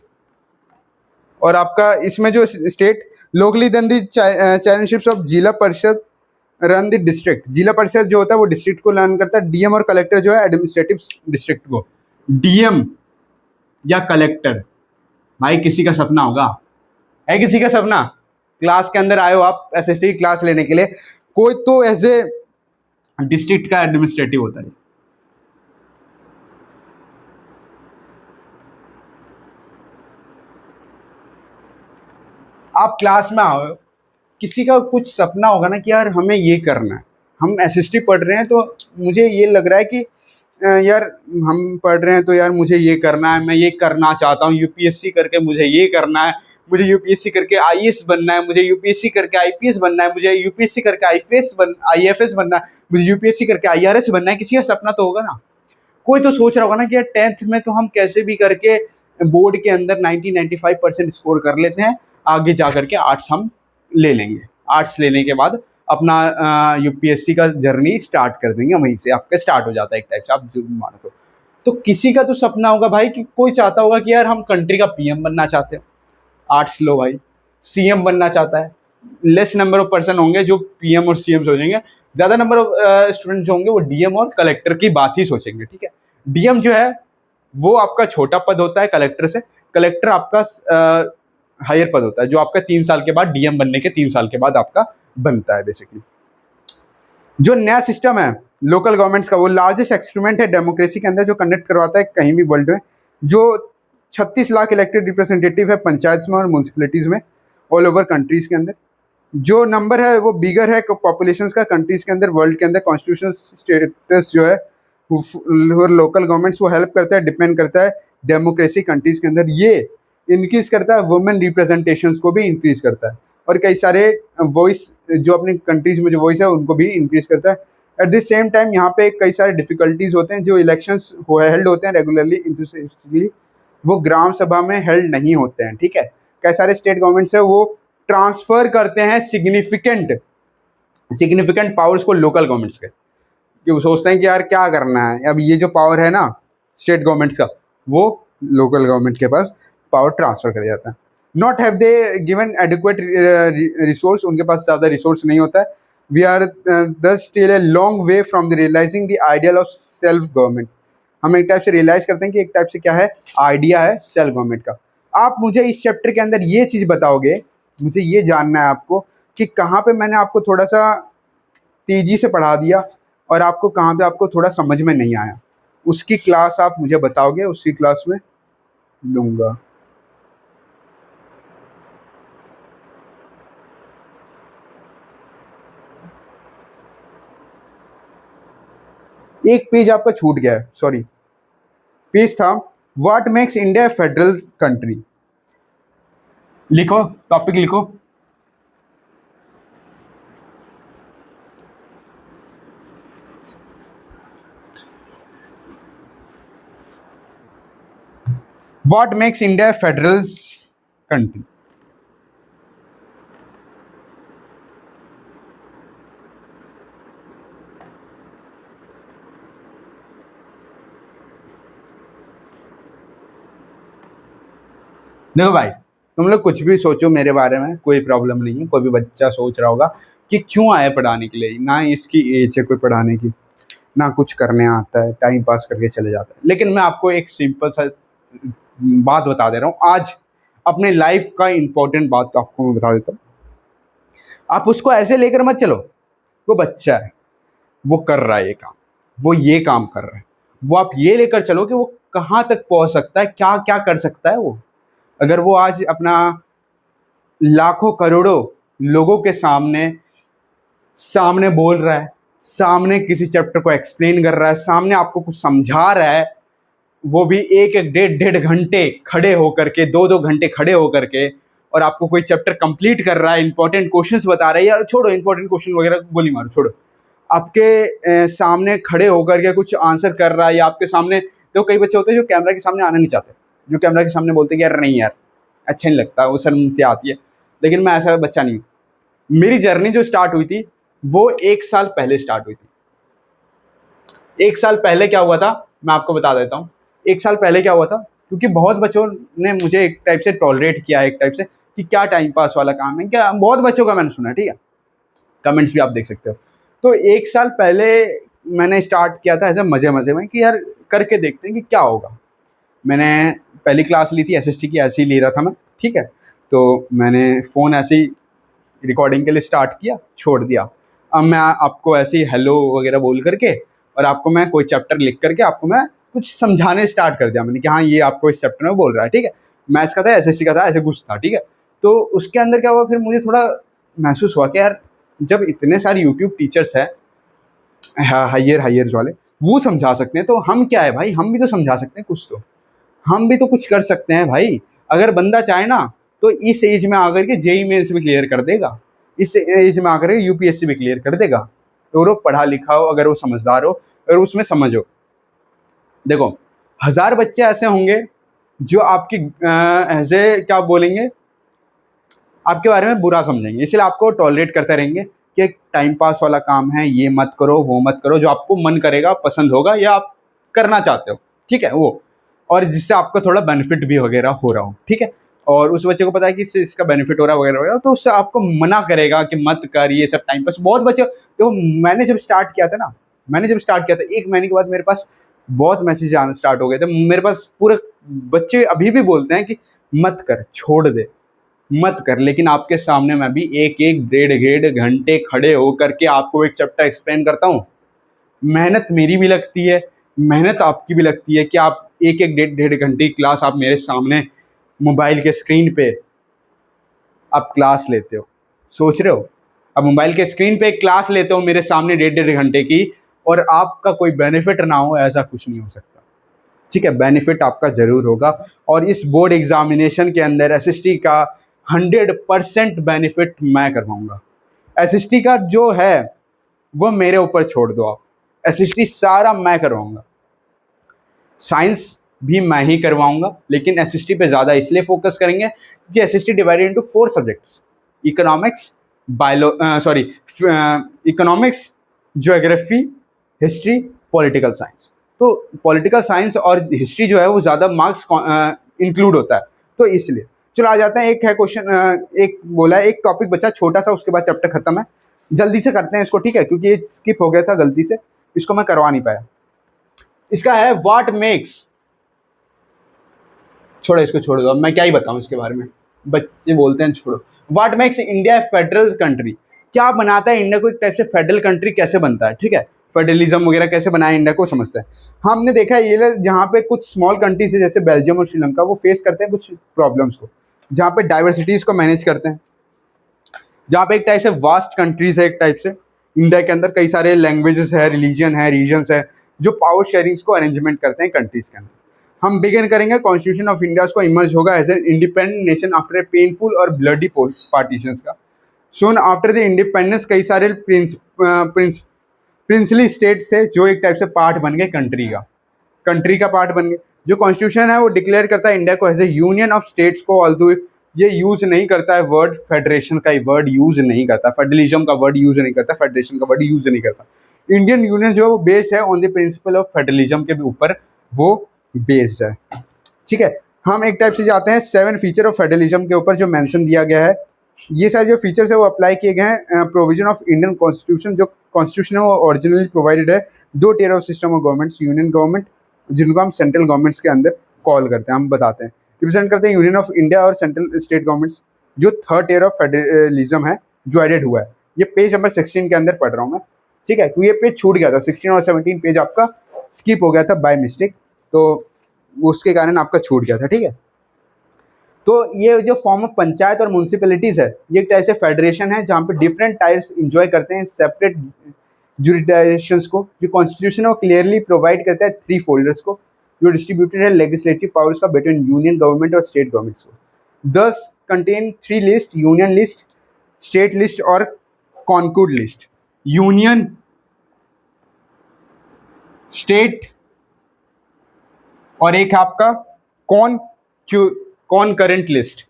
और आपका इसमें जो state locally then the chairships of Zila Parishad run the district. जिला परिषद जो होता है वो डिस्ट्रिक्ट को रन करता है। डीएम और कलेक्टर जो है एडमिनिस्ट्रेटिव डिस्ट्रिक्ट को। डीएम या कलेक्टर, भाई किसी का सपना होगा, है किसी का सपना? क्लास के अंदर आए हो आप एसएसटी की क्लास लेने के लिए, कोई तो ऐसे डिस्ट्रिक्ट का एडमिनिस्ट्रेटिव होता है। आप क्लास में आओ, किसी का कुछ सपना होगा ना कि यार हमें ये करना है। हम एसएसटी पढ़ रहे हैं तो मुझे ये लग रहा है कि यार हम पढ़ रहे हैं तो यार मुझे ये करना है, मैं ये करना चाहता हूँ, यूपीएससी करके मुझे ये करना है, मुझे यूपीएससी करके आईएएस बनना है, मुझे यूपीएससी करके आईपीएस बनना है, मुझे यूपीएससी करके आईएफएस बनना है, मुझे यूपीएससी करके आईआरएस बनना है। किसी का सपना तो होगा ना। कोई तो सोच रहा होगा ना कि यार 10th में तो हम कैसे भी करके बोर्ड के अंदर 90-95% स्कोर कर लेते हैं, आगे जा करके आर्ट्स हम ले लेंगे। आर्ट्स लेने के बाद अपना यूपीएससी का जर्नी स्टार्ट कर देंगे, वहीं से आपका स्टार्ट हो जाता है एक टाइप से, आप जो मानो तो किसी का तो सपना होगा भाई कि कोई चाहता होगा कि यार हम कंट्री का पीएम बनना चाहते हैं, आर्ट्स लो भाई। सीएम बनना चाहता है, लेस नंबर ऑफ पर्सन होंगे जो पीएम और सीएम सोचेंगे, ज़्यादा नंबर ऑफ स्टूडेंट्स होंगे वो डीएम और कलेक्टर की बात ही सोचेंगे। ठीक है, डीएम जो है वो आपका छोटा पद होता है कलेक्टर से। कलेक्टर आपका हायर पद होता है, जो आपका 3 साल के बाद, डीएम बनने के 3 साल के बाद आपका बनता है बेसिकली। जो नया सिस्टम है लोकल गवर्नमेंट्स का, वो लार्जेस्ट एक्सपेरिमेंट है डेमोक्रेसी के अंदर जो कंडक्ट करवाता है कहीं भी वर्ल्ड में। जो 36 लाख इलेक्टेड रिप्रेजेंटेटिव है पंचायत में और म्यूनसिपैलिटीज में ऑल ओवर कंट्रीज के अंदर। जो नंबर है वो बिगर है पॉपुलेशन का कंट्रीज के अंदर, वर्ल्ड के अंदर। कॉन्स्टिट्यूशनल स्टेटस जो है लोकल गवर्नमेंट्स वो हेल्प करता है, डिपेंड करता है डेमोक्रेसी कंट्रीज के अंदर। ये इंक्रीज करता है वुमेन रिप्रेजेंटेशन को भी इंक्रीज करता है, और कई सारे वॉइस जो अपनी कंट्रीज में जो वॉइस है उनको भी इंक्रीज करता है। एट द सेम टाइम यहाँ पे कई सारे डिफिकल्टीज होते हैं। जो इलेक्शंस हेल्ड होते हैं रेगुलरली इंटरेस्टिंगली, वो ग्राम सभा में हेल्ड नहीं होते हैं। ठीक है, कई सारे स्टेट गवर्नमेंट्स है वो ट्रांसफर करते हैं सिग्निफिकेंट पावर्स को लोकल गवर्नमेंट्स के, कि वो सोचते हैं कि यार क्या करना है, अब ये जो पावर है ना स्टेट गवर्नमेंट्स का, वो लोकल गवर्नमेंट के पास पावर ट्रांसफर कर जाता है। Not have they given adequate resource, उनके पास ज़्यादा रिसोर्स नहीं होता है। We are thus still a long way from the realising the ideal of self government. हम एक टाइप से रियलाइज करते हैं कि एक टाइप से क्या है, आइडिया है सेल्फ गवर्नमेंट का। आप मुझे इस चैप्टर के अंदर ये चीज़ बताओगे, मुझे ये जानना है आपको कि कहाँ पे मैंने आपको थोड़ा सा तेज़ी से पढ़ा दिया और आपको कहाँ पे आपको थोड़ा समझ में नहीं आया, उसकी क्लास आप मुझे बताओगे, उसकी क्लास में लूँगा। एक पेज आपका छूट गया है, सॉरी। पेज था what makes India A federal country. लिखो, टॉपिक लिखो। What makes India A federal country. देखो भाई, तुम लोग कुछ भी सोचो मेरे बारे में, कोई प्रॉब्लम नहीं है। कोई भी बच्चा सोच रहा होगा कि क्यों आए पढ़ाने के लिए, ना इसकी एज है कोई पढ़ाने की, ना कुछ करने आता है, टाइम पास करके चले जाता है। लेकिन मैं आपको एक सिंपल सा बात बता दे रहा हूँ आज, अपने लाइफ का इम्पोर्टेंट बात तो आपको मैं बता देता हूँ। आप उसको ऐसे लेकर मत चलो, वो बच्चा है, वो कर रहा है ये काम, वो ये काम कर रहा है। वो आप ये लेकर चलो कि वो कहाँ तक पहुँच सकता है, क्या क्या कर सकता है वो। अगर वो आज अपना लाखों करोड़ों लोगों के सामने सामने बोल रहा है, सामने किसी चैप्टर को एक्सप्लेन कर रहा है, सामने आपको कुछ समझा रहा है, वो भी एक एक डेढ़ डेढ़ घंटे खड़े होकर के, दो दो घंटे खड़े होकर के, और आपको कोई चैप्टर कंप्लीट कर रहा है, इंपॉर्टेंट क्वेश्चंस बता रहा है, या छोड़ो इंपॉर्टेंट क्वेश्चन वगैरह गोली मारो, छोड़ो, आपके सामने खड़े होकर के कुछ आंसर कर रहा है, या आपके सामने, तो कई बच्चे होते हैं जो कैमरा के सामने आना नहीं चाहते, जो कैमरा के सामने बोलते हैं कि यार नहीं यार अच्छा नहीं लगता, वो शर्म से आती है। लेकिन मैं ऐसा बच्चा नहीं हूँ। मेरी जर्नी जो स्टार्ट हुई थी वो 1 साल पहले स्टार्ट हुई थी। 1 साल पहले क्या हुआ था मैं आपको बता देता हूँ। 1 साल पहले क्या हुआ था, क्योंकि बहुत बच्चों ने मुझे एक टाइप से टॉलरेट किया, एक टाइप से कि क्या टाइम पास वाला काम है क्या, बहुत बच्चों का मैंने सुना, ठीक है, कमेंट्स भी आप देख सकते हो। तो 1 साल पहले मैंने स्टार्ट किया था ऐसे मज़े मज़े में कि यार करके देखते हैं कि क्या होगा। मैंने पहली क्लास ली थी एसएसटी की, ऐसे ही ले रहा था मैं, ठीक है। तो मैंने फ़ोन ऐसे ही रिकॉर्डिंग के लिए स्टार्ट किया, छोड़ दिया। अब मैं आपको ऐसे ही हेलो वगैरह बोल करके, और आपको मैं कोई चैप्टर लिख करके आपको मैं कुछ समझाने स्टार्ट कर दिया मैंने कि हाँ ये आपको इस चैप्टर में बोल रहा है, ठीक है। मैथ्स का था, एसएसटी का था, ऐसे कुछ था, ठीक है। तो उसके अंदर क्या हुआ, फिर मुझे थोड़ा महसूस हुआ कि यार जब इतने सारे यूट्यूब टीचर्स हैं हायर वाले, वो समझा सकते हैं, तो हम क्या है भाई, हम भी तो समझा सकते हैं कुछ, तो हम भी तो कुछ कर सकते हैं भाई। अगर बंदा चाहे ना तो इस एज में आकर के जेई मेंस भी क्लियर कर देगा, इस एज में आकर के यूपीएससी भी क्लियर कर देगा। तो वो पढ़ा लिखा हो, अगर वो समझदार हो, अगर उसमें समझ हो। देखो 1000 बच्चे ऐसे होंगे जो आपकी ऐसे क्या बोलेंगे, आपके बारे में बुरा समझेंगे, इसलिए आपको टॉलरेट करते रहेंगे कि टाइम पास वाला काम है, ये मत करो, वो मत करो, जो आपको मन करेगा, पसंद होगा, या आप करना चाहते हो, ठीक है वो, और जिससे आपका थोड़ा बेनिफिट भी वगैरह हो रहा हो, ठीक है। और उस बच्चे को पता है कि इससे इसका बेनिफिट हो रहा है वगैरह वगैरह, तो उससे आपको मना करेगा कि मत कर ये सब टाइम पास। बहुत बच्चे, तो मैंने जब स्टार्ट किया था ना, मैंने जब स्टार्ट किया था 1 महीने के बाद मेरे पास बहुत मैसेज आना स्टार्ट हो गए थे। मेरे पास पूरे बच्चे अभी भी बोलते हैं कि मत कर, छोड़ दे, मत कर। लेकिन आपके सामने मैं भी एक एक डेढ़ डेढ़ घंटे खड़े होकर के आपको एक चैप्टर एक्सप्लेन करता हूँ। मेहनत मेरी भी लगती है, मेहनत आपकी भी लगती है कि आप एक एक डेढ़ डेढ़ घंटे की क्लास आप मेरे सामने मोबाइल के स्क्रीन पे आप क्लास लेते हो। सोच रहे हो, अब मोबाइल के स्क्रीन पे एक क्लास लेते हो मेरे सामने डेढ़ डेढ़ घंटे की, और आपका कोई बेनिफिट ना हो, ऐसा कुछ नहीं हो सकता, ठीक है। बेनिफिट आपका ज़रूर होगा, और इस बोर्ड एग्जामिनेशन के अंदर एसएसटी का 100% बेनिफिट मैं करवाऊंगा। एसएसटी का जो है वो मेरे ऊपर छोड़ दो आप, एसएसटी सारा मैं करवाऊंगा। साइंस भी मैं ही करवाऊंगा, लेकिन एसएसटी पे ज़्यादा इसलिए फोकस करेंगे क्योंकि SST divided into 4 subjects, economics, economics, geography, history, political science. तो पॉलिटिकल साइंस और हिस्ट्री जो है वो ज़्यादा मार्क्स इंक्लूड होता है, तो इसलिए। चलो आ जाते हैं, एक है क्वेश्चन, एक बोला है, एक टॉपिक बचा छोटा सा, उसके बाद चैप्टर खत्म है। जल्दी से करते हैं इसको, ठीक है, क्योंकि ये स्किप हो गया था गलती से, इसको मैं करवा नहीं पाया। इसका है व्हाट मेक्स, छोड़ो इसको, छोड़ दो, अब मैं क्या ही बताऊं इसके बारे में, बच्चे बोलते हैं छोड़ो। What makes India federal country, क्या बनाता है इंडिया को एक टाइप से फेडरल कंट्री कैसे बनता है, ठीक है। फेडरलिज्म वगैरह कैसे बनाया इंडिया को समझते हैं। हमने देखा है ये जहाँ पे कुछ स्मॉल कंट्रीज है जैसे बेल्जियम और श्रीलंका, वो फेस करते हैं कुछ प्रॉब्लम्स को, जहाँ पे डाइवर्सिटीज़ को मैनेज करते हैं, जहाँ पे एक टाइप से वास्ट कंट्रीज है, एक टाइप से इंडिया के अंदर कई सारे लैंग्वेजेस है, रिलीजन है, रीजन्स है, जो पावर शेयरिंग्स को अरेंजमेंट करते हैं कंट्रीज के अंदर। हम बिगिन करेंगे, कॉन्स्टिट्यूशन ऑफ इंडिया को इमर्ज होगा as an independent nation after a painful और ब्लडी पार्टीशंस का। सोन आफ्टर द इंडिपेंडेंस कई सारे प्रिंसली स्टेट्स थे जो एक टाइप से पार्ट बन गए कंट्री का पार्ट बन गए। जो कॉन्स्टिट्यूशन है वो डिक्लेयर करता है इंडिया को as a union of states को, ऑल्दो ये यूज नहीं करता है वर्ड फेडरेशन का, वर्ड यूज नहीं करता, फेडरलिज्म का वर्ड यूज नहीं करता, फेडरेशन का वर्ड यूज नहीं करता। इंडियन यूनियन जो बेस्ड है on the principle of federalism के ऊपर वो बेस्ड है। ठीक है, हम एक टाइप से जाते हैं 7 फीचर ऑफ फेडरलिज्म के ऊपर जो मेंशन दिया गया है। ये सारे जो फीचर्स है वो अप्लाई किए गए हैं प्रोविजन ऑफ इंडियन कॉन्स्टिट्यूशन। जो कॉन्स्टिट्यूशन है वो ओरिजिनली प्रोवाइडेड है 2 tier of system of governments, union government जिनको हम सेंट्रल गवर्नमेंट्स के अंदर कॉल करते हैं, हम बताते हैं रिप्रेजेंट करते हैं यूनियन ऑफ इंडिया और सेंट्रल स्टेट गवर्नमेंट्स। जो 3rd टियर ऑफ फेडरलिज्म है जो एडेड हुआ है, ये पेज नंबर 16 के अंदर पढ़ रहा हूँ मैं। ठीक है, तो ये पेज छूट गया था, 16 और 17 पेज आपका स्किप हो गया था बाय मिस्टेक, तो उसके कारण आपका छूट गया था। ठीक है, तो ये जो फॉर्म ऑफ पंचायत और म्यूनसिपैलिटीज़ है, ये एक टाइप से फेडरेशन है जहाँ पे डिफरेंट टाइप्स इंजॉय करते हैं सेपरेट जुरिडिक्शंस को। जो कॉन्स्टिट्यूशन है वो क्लियरली प्रोवाइड करता है 3 फोल्डर्स को जो डिस्ट्रीब्यूटेड है लेजिस्लेटिव पावर्स का बिटवीन यूनियन गवर्नमेंट और स्टेट गवर्नमेंट्स को। 10 contain 3 list, union list, state list और कॉन्कूर्ड लिस्ट। यूनियन, स्टेट और एक आपका कॉनकरेंट लिस्ट।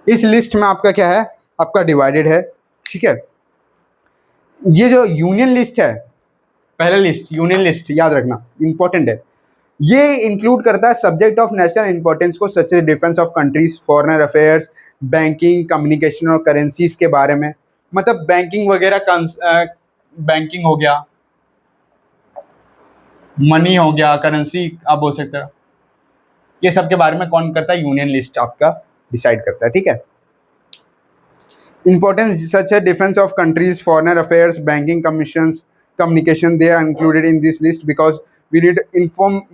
इस लिस्ट में आपका क्या है, आपका डिवाइडेड है। ठीक है, ये जो यूनियन लिस्ट है, पहला लिस्ट यूनियन लिस्ट याद रखना इंपॉर्टेंट है। ये इंक्लूड करता है सब्जेक्ट ऑफ नेशनल इंपॉर्टेंस को, such as defence of countries, foreign affairs, banking, communication और करेंसीज के बारे में। मतलब बैंकिंग वगैरह, बैंकिंग हो गया, मनी हो गया, करेंसी आप बोल सकते हो, ये सब के बारे में कौन करता है, यूनियन लिस्ट आपका डिसाइड करता है। ठीक है, इंपॉर्टेंस सच है defence of countries, foreign affairs, banking, communication, they are included in this list because we need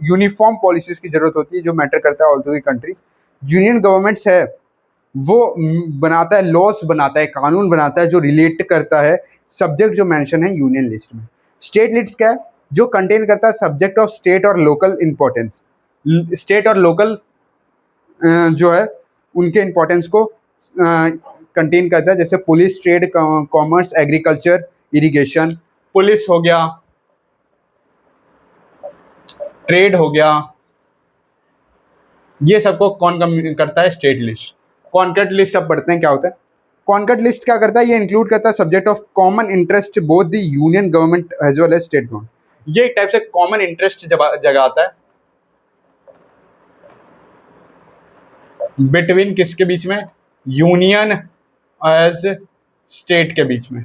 uniform policies की जरूरत होती है जो मैटर करता है all the countries. Union governments है वो बनाता है, लॉस बनाता है, कानून बनाता है जो रिलेट करता है सब्जेक्ट जो मेंशन है यूनियन लिस्ट में। स्टेट लिस्ट क्या है, जो कंटेन करता है सब्जेक्ट ऑफ स्टेट और लोकल इंपॉर्टेंस। स्टेट और लोकल जो है उनके इंपॉर्टेंस को कंटेन करता है, जैसे police, trade, commerce, agriculture, irrigation. Police हो गया, ट्रेड हो गया, ये सबको कौन करता है, स्टेट लिस्ट। कॉन्करेंट लिस्ट अब पढ़ते हैं क्या होता है। कॉन्करेंट लिस्ट क्या करता है, ये इंक्लूड करता है subject of common interest both the union government as well as state government. ये एक टाइप से कॉमन इंटरेस्ट जगाता है बिटवीन किसके बीच में, यूनियन एज स्टेट के बीच में,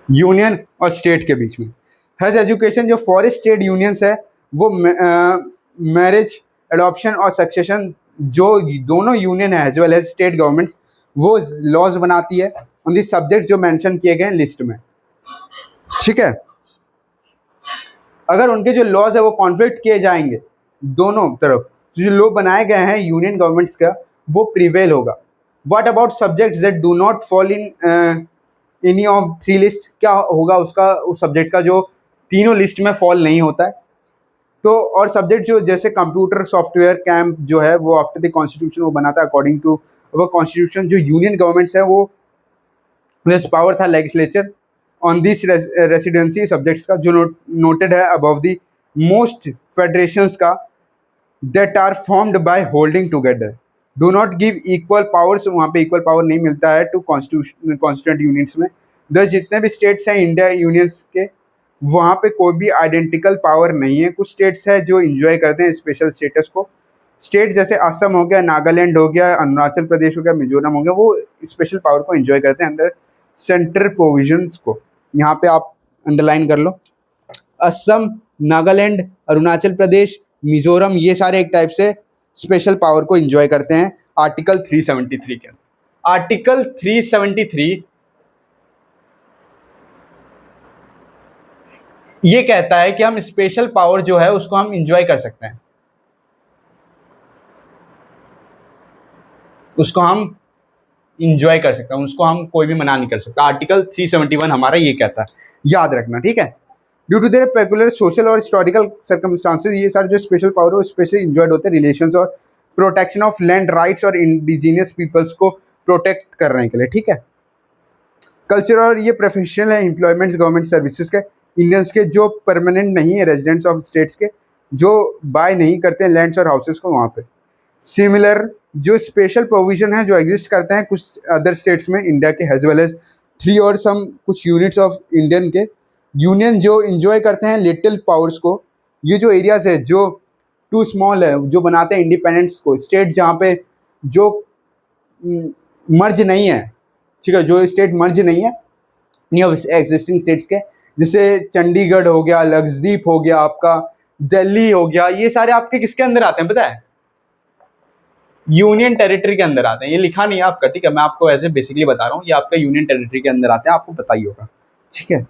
यूनियन और स्टेट के बीच में। हैज एजुकेशन, जो फॉर स्टेट यूनियंस है वो मैरिज, एडॉप्शन और सक्सेशन, जो दोनों यूनियन है as well as state governments, वो लॉज बनाती है ऑन दी सब्जेक्ट जो मेंशन किए गए लिस्ट में। ठीक है, अगर उनके जो लॉज है वो कॉन्फ्लिक्ट किए जाएंगे दोनों तरफ, जो लॉ बनाए गए हैं यूनियन गवर्नमेंट्स का वो प्रिवेल होगा। What about subjects that do not fall in any of 3 list, क्या होगा उसका, उस सब्जेक्ट का जो तीनों लिस्ट में फॉल नहीं होता है। तो और सब्जेक्ट जो जैसे कंप्यूटर सॉफ्टवेयर कैंप जो है वो आफ्टर द कॉन्स्टिट्यूशन वो बनाता है अकॉर्डिंग टू वो कॉन्स्टिट्यूशन। जो यूनियन गवर्नमेंट्स है वो प्लस पावर था legislature on this residency subjects का, जो नोटेड है अबव दी मोस्ट फेडरेशंस का that are formed by holding together do not give equal powers, वहाँ पे इक्वल पावर नहीं मिलता है टू कॉन्स्टिट्यूंट यूनिट्स में। दस जितने भी स्टेट्स हैं इंडिया यूनियंस के, वहाँ पे कोई भी आइडेंटिकल पावर नहीं है। कुछ स्टेट्स हैं जो इंजॉय करते हैं स्पेशल स्टेटस को। स्टेट जैसे असम हो गया, नागालैंड हो गया, अरुणाचल प्रदेश हो गया, मिजोरम हो गया, वो स्पेशल पावर को इंजॉय करते हैं अंडर सेंट्रल प्रोविजंस को। यहाँ पे आप अंडरलाइन कर लो, असम, नागालैंड, अरुणाचल प्रदेश, मिजोरम, ये सारे एक टाइप से स्पेशल पावर को एंजॉय करते हैं आर्टिकल 373 के अंदर। आर्टिकल 373 ये कहता है कि हम स्पेशल पावर जो है उसको हम एंजॉय कर सकते हैं, उसको हम इंजॉय कर सकते हैं, उसको हम कोई भी मना नहीं कर सकता। आर्टिकल 371 हमारा ये कहता है, याद रखना, ठीक है। Due to their peculiar social और हिस्टोरिकल सर्कमस्टांसेस, ये सारे जो स्पेशल पावर है वो स्पेशली इंजॉयड होते हैं रिलेशंस और प्रोटेक्शन ऑफ लैंड राइट्स और इंडिजीनियस पीपल्स को प्रोटेक्ट करने के लिए, ठीक है। कल्चर और ये प्रोफेशनल है एम्प्लॉयमेंट्स गवर्नमेंट सर्विसेज के इंडियंस के जो परमानेंट नहीं है रेजिडेंट्स ऑफ स्टेट्स के, जो बाय नहीं करते हैं लैंड्स और हाउसेस को वहाँ पे। सिमिलर जो स्पेशल प्रोविजन है जो एग्जिस्ट करते हैं कुछ अदर स्टेट्स में इंडिया के एज वेल एज 3 और सम कुछ यूनिट्स ऑफ इंडियन के यूनियन जो इंजॉय करते हैं लिटिल पावर्स को। ये जो एरियाज है जो टू स्मॉल है, जो बनाते हैं इंडिपेंडेंस को, स्टेट जहाँ पे जो मर्ज नहीं है, ठीक है, जो स्टेट मर्ज नहीं है न्यू ऑफ एग्जिस्टिंग स्टेट्स के, जैसे चंडीगढ़ हो गया, लक्षद्वीप हो गया, आपका दिल्ली हो गया, ये सारे आपके किसके अंदर आते हैं पता है? यूनियन टेरिटरी के अंदर आते हैं। ये लिखा नहीं है आपका, ठीक है, मैं आपको ऐसे बेसिकली बता रहा हूँ, ये आपका यूनियन टेरिटरी के अंदर आते हैं, आपको पता ही होगा, ठीक है,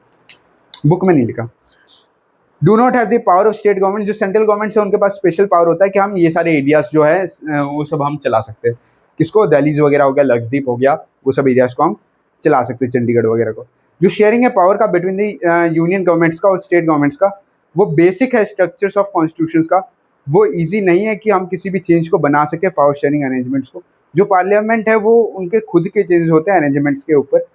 बुक में नहीं लिखा। Do not have the power of state government, जो सेंट्रल गवर्नमेंट से उनके पास स्पेशल पावर होता है कि हम ये सारे एरियाज जो है वो सब हम चला सकते हैं। किसको? दिल्ली वगैरह हो गया, लक्षद्वीप हो गया, वो सब एरियाज को हम चला सकते हैं, चंडीगढ़ वगैरह को। जो शेयरिंग है पावर का बिटवीन द यूनियन गवर्नमेंट्स का और स्टेट गवर्नमेंट्स का, वो बेसिक है स्ट्रक्चर्स ऑफ कॉन्स्टिट्यूशन का। वो इजी नहीं है कि हम किसी भी चेंज को बना सके पावर शेयरिंग अरेंजमेंट्स को। जो पार्लियामेंट है वो उनके खुद के चेंजेस होते हैं अरेंजमेंट्स के ऊपर।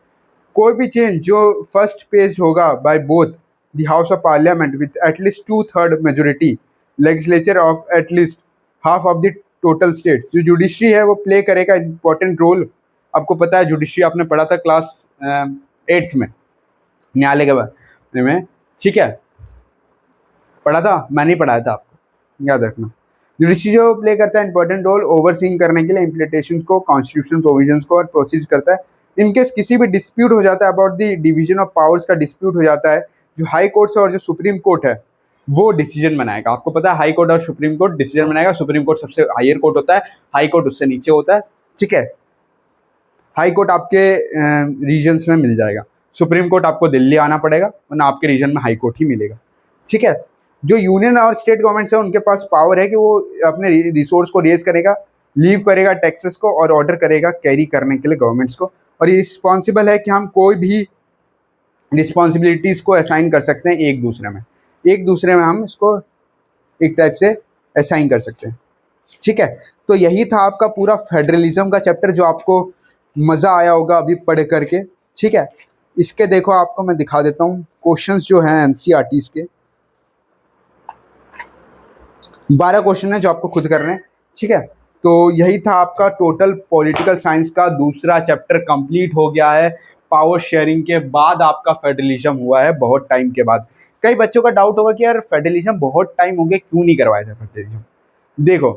कोई भी चेंज जो फर्स्ट पेज होगा by both the house of parliament with at least 2/3 majority legislature of at least half of the total states. जो जुडिशरी है वो प्ले करेगा इंपॉर्टेंट रोल। आपको पता है जुडिशरी आपने पढ़ा था क्लास 8th में, न्यायालय के बारे में, ठीक है, पढ़ा था, मैं नहीं पढ़ाया था, आपको याद रखना। जुडिशरी जो प्ले करता है इंपॉर्टेंट रोल ओवरसीइंग करने के लिए इम्प्लीमेंटेशन को, कॉन्स्टिट्यूशन प्रोविजंस को और प्रोसीड करता है। इनकेस किसी भी डिस्प्यूट हो जाता है about the division of powers का डिस्प्यूट हो जाता है, जो हाई कोर्ट और जो सुप्रीम कोर्ट है वो डिसीजन बनाएगा। आपको पता है हाई कोर्ट और सुप्रीम कोर्ट डिसीजन बनाएगा। सुप्रीम कोर्ट सबसे हायर कोर्ट होता है, हाई कोर्ट उससे नीचे होता है, ठीक है। हाई कोर्ट आपके रीजन्स में मिल जाएगा, सुप्रीम कोर्ट आपको दिल्ली आना पड़ेगा, वरना आपके रीजन में हाई कोर्ट ही मिलेगा, ठीक है। जो यूनियन और स्टेट गवर्नमेंट्स है उनके पास पावर है कि वो अपने रिसोर्स को रेज करेगा, लीव करेगा टैक्सेस को और ऑर्डर करेगा कैरी करने के लिए गवर्नमेंट्स को। और ये रिस्पॉन्सिबल है कि हम कोई भी रिस्पॉन्सिबिलिटीज़ को असाइन कर सकते हैं एक दूसरे में हम इसको एक टाइप से असाइन कर सकते हैं, ठीक है। तो यही था आपका पूरा फेडरलिज्म का चैप्टर जो आपको मज़ा आया होगा अभी पढ़ करके, ठीक है। इसके देखो आपको मैं दिखा देता हूँ क्वेश्चंस जो हैं एनसीईआरटीज़ के 12 क्वेश्चन है जो आपको खुद करने हैं, ठीक है। तो यही था आपका टोटल पॉलिटिकल साइंस का दूसरा चैप्टर कंप्लीट हो गया है। पावर शेयरिंग के बाद आपका फेडरलिज्म हुआ है बहुत टाइम के बाद। कई बच्चों का डाउट होगा कि यार फेडरलिज्म बहुत टाइम हो गया, क्यों नहीं करवाया था फेडरलिज्म। देखो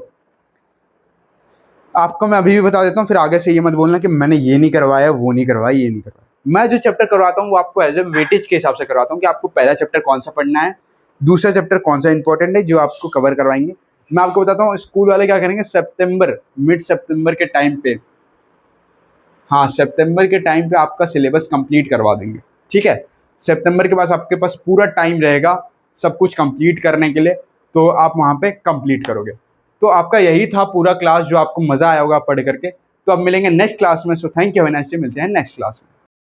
आपको मैं अभी भी बता देता हूँ, फिर आगे से ये मत बोलना कि मैंने ये नहीं करवाया, वो नहीं करवाया, ये नहीं करवाया। मैं जो चैप्टर करवाता हूँ वो आपको एज ए वेटेज के हिसाब से करवाता हूँ कि आपको पहला चैप्टर कौन सा पढ़ना है, दूसरा चैप्टर कौन सा इंपॉर्टेंट है जो आपको कवर करवाएंगे। मैं आपको बताता हूँ स्कूल वाले क्या करेंगे, मिड सितंबर के टाइम पे, हाँ सितंबर के टाइम पे आपका सिलेबस कंप्लीट करवा देंगे, ठीक है। सितंबर के बाद आपके पास पूरा टाइम रहेगा सब कुछ कंप्लीट करने के लिए, तो आप वहाँ पे कंप्लीट करोगे। तो आपका यही था पूरा क्लास जो आपको मज़ा आया होगा पढ़ करके। तो अब मिलेंगे नेक्स्ट क्लास में। सो थैंक यू, मिलते हैं नेक्स्ट क्लास में।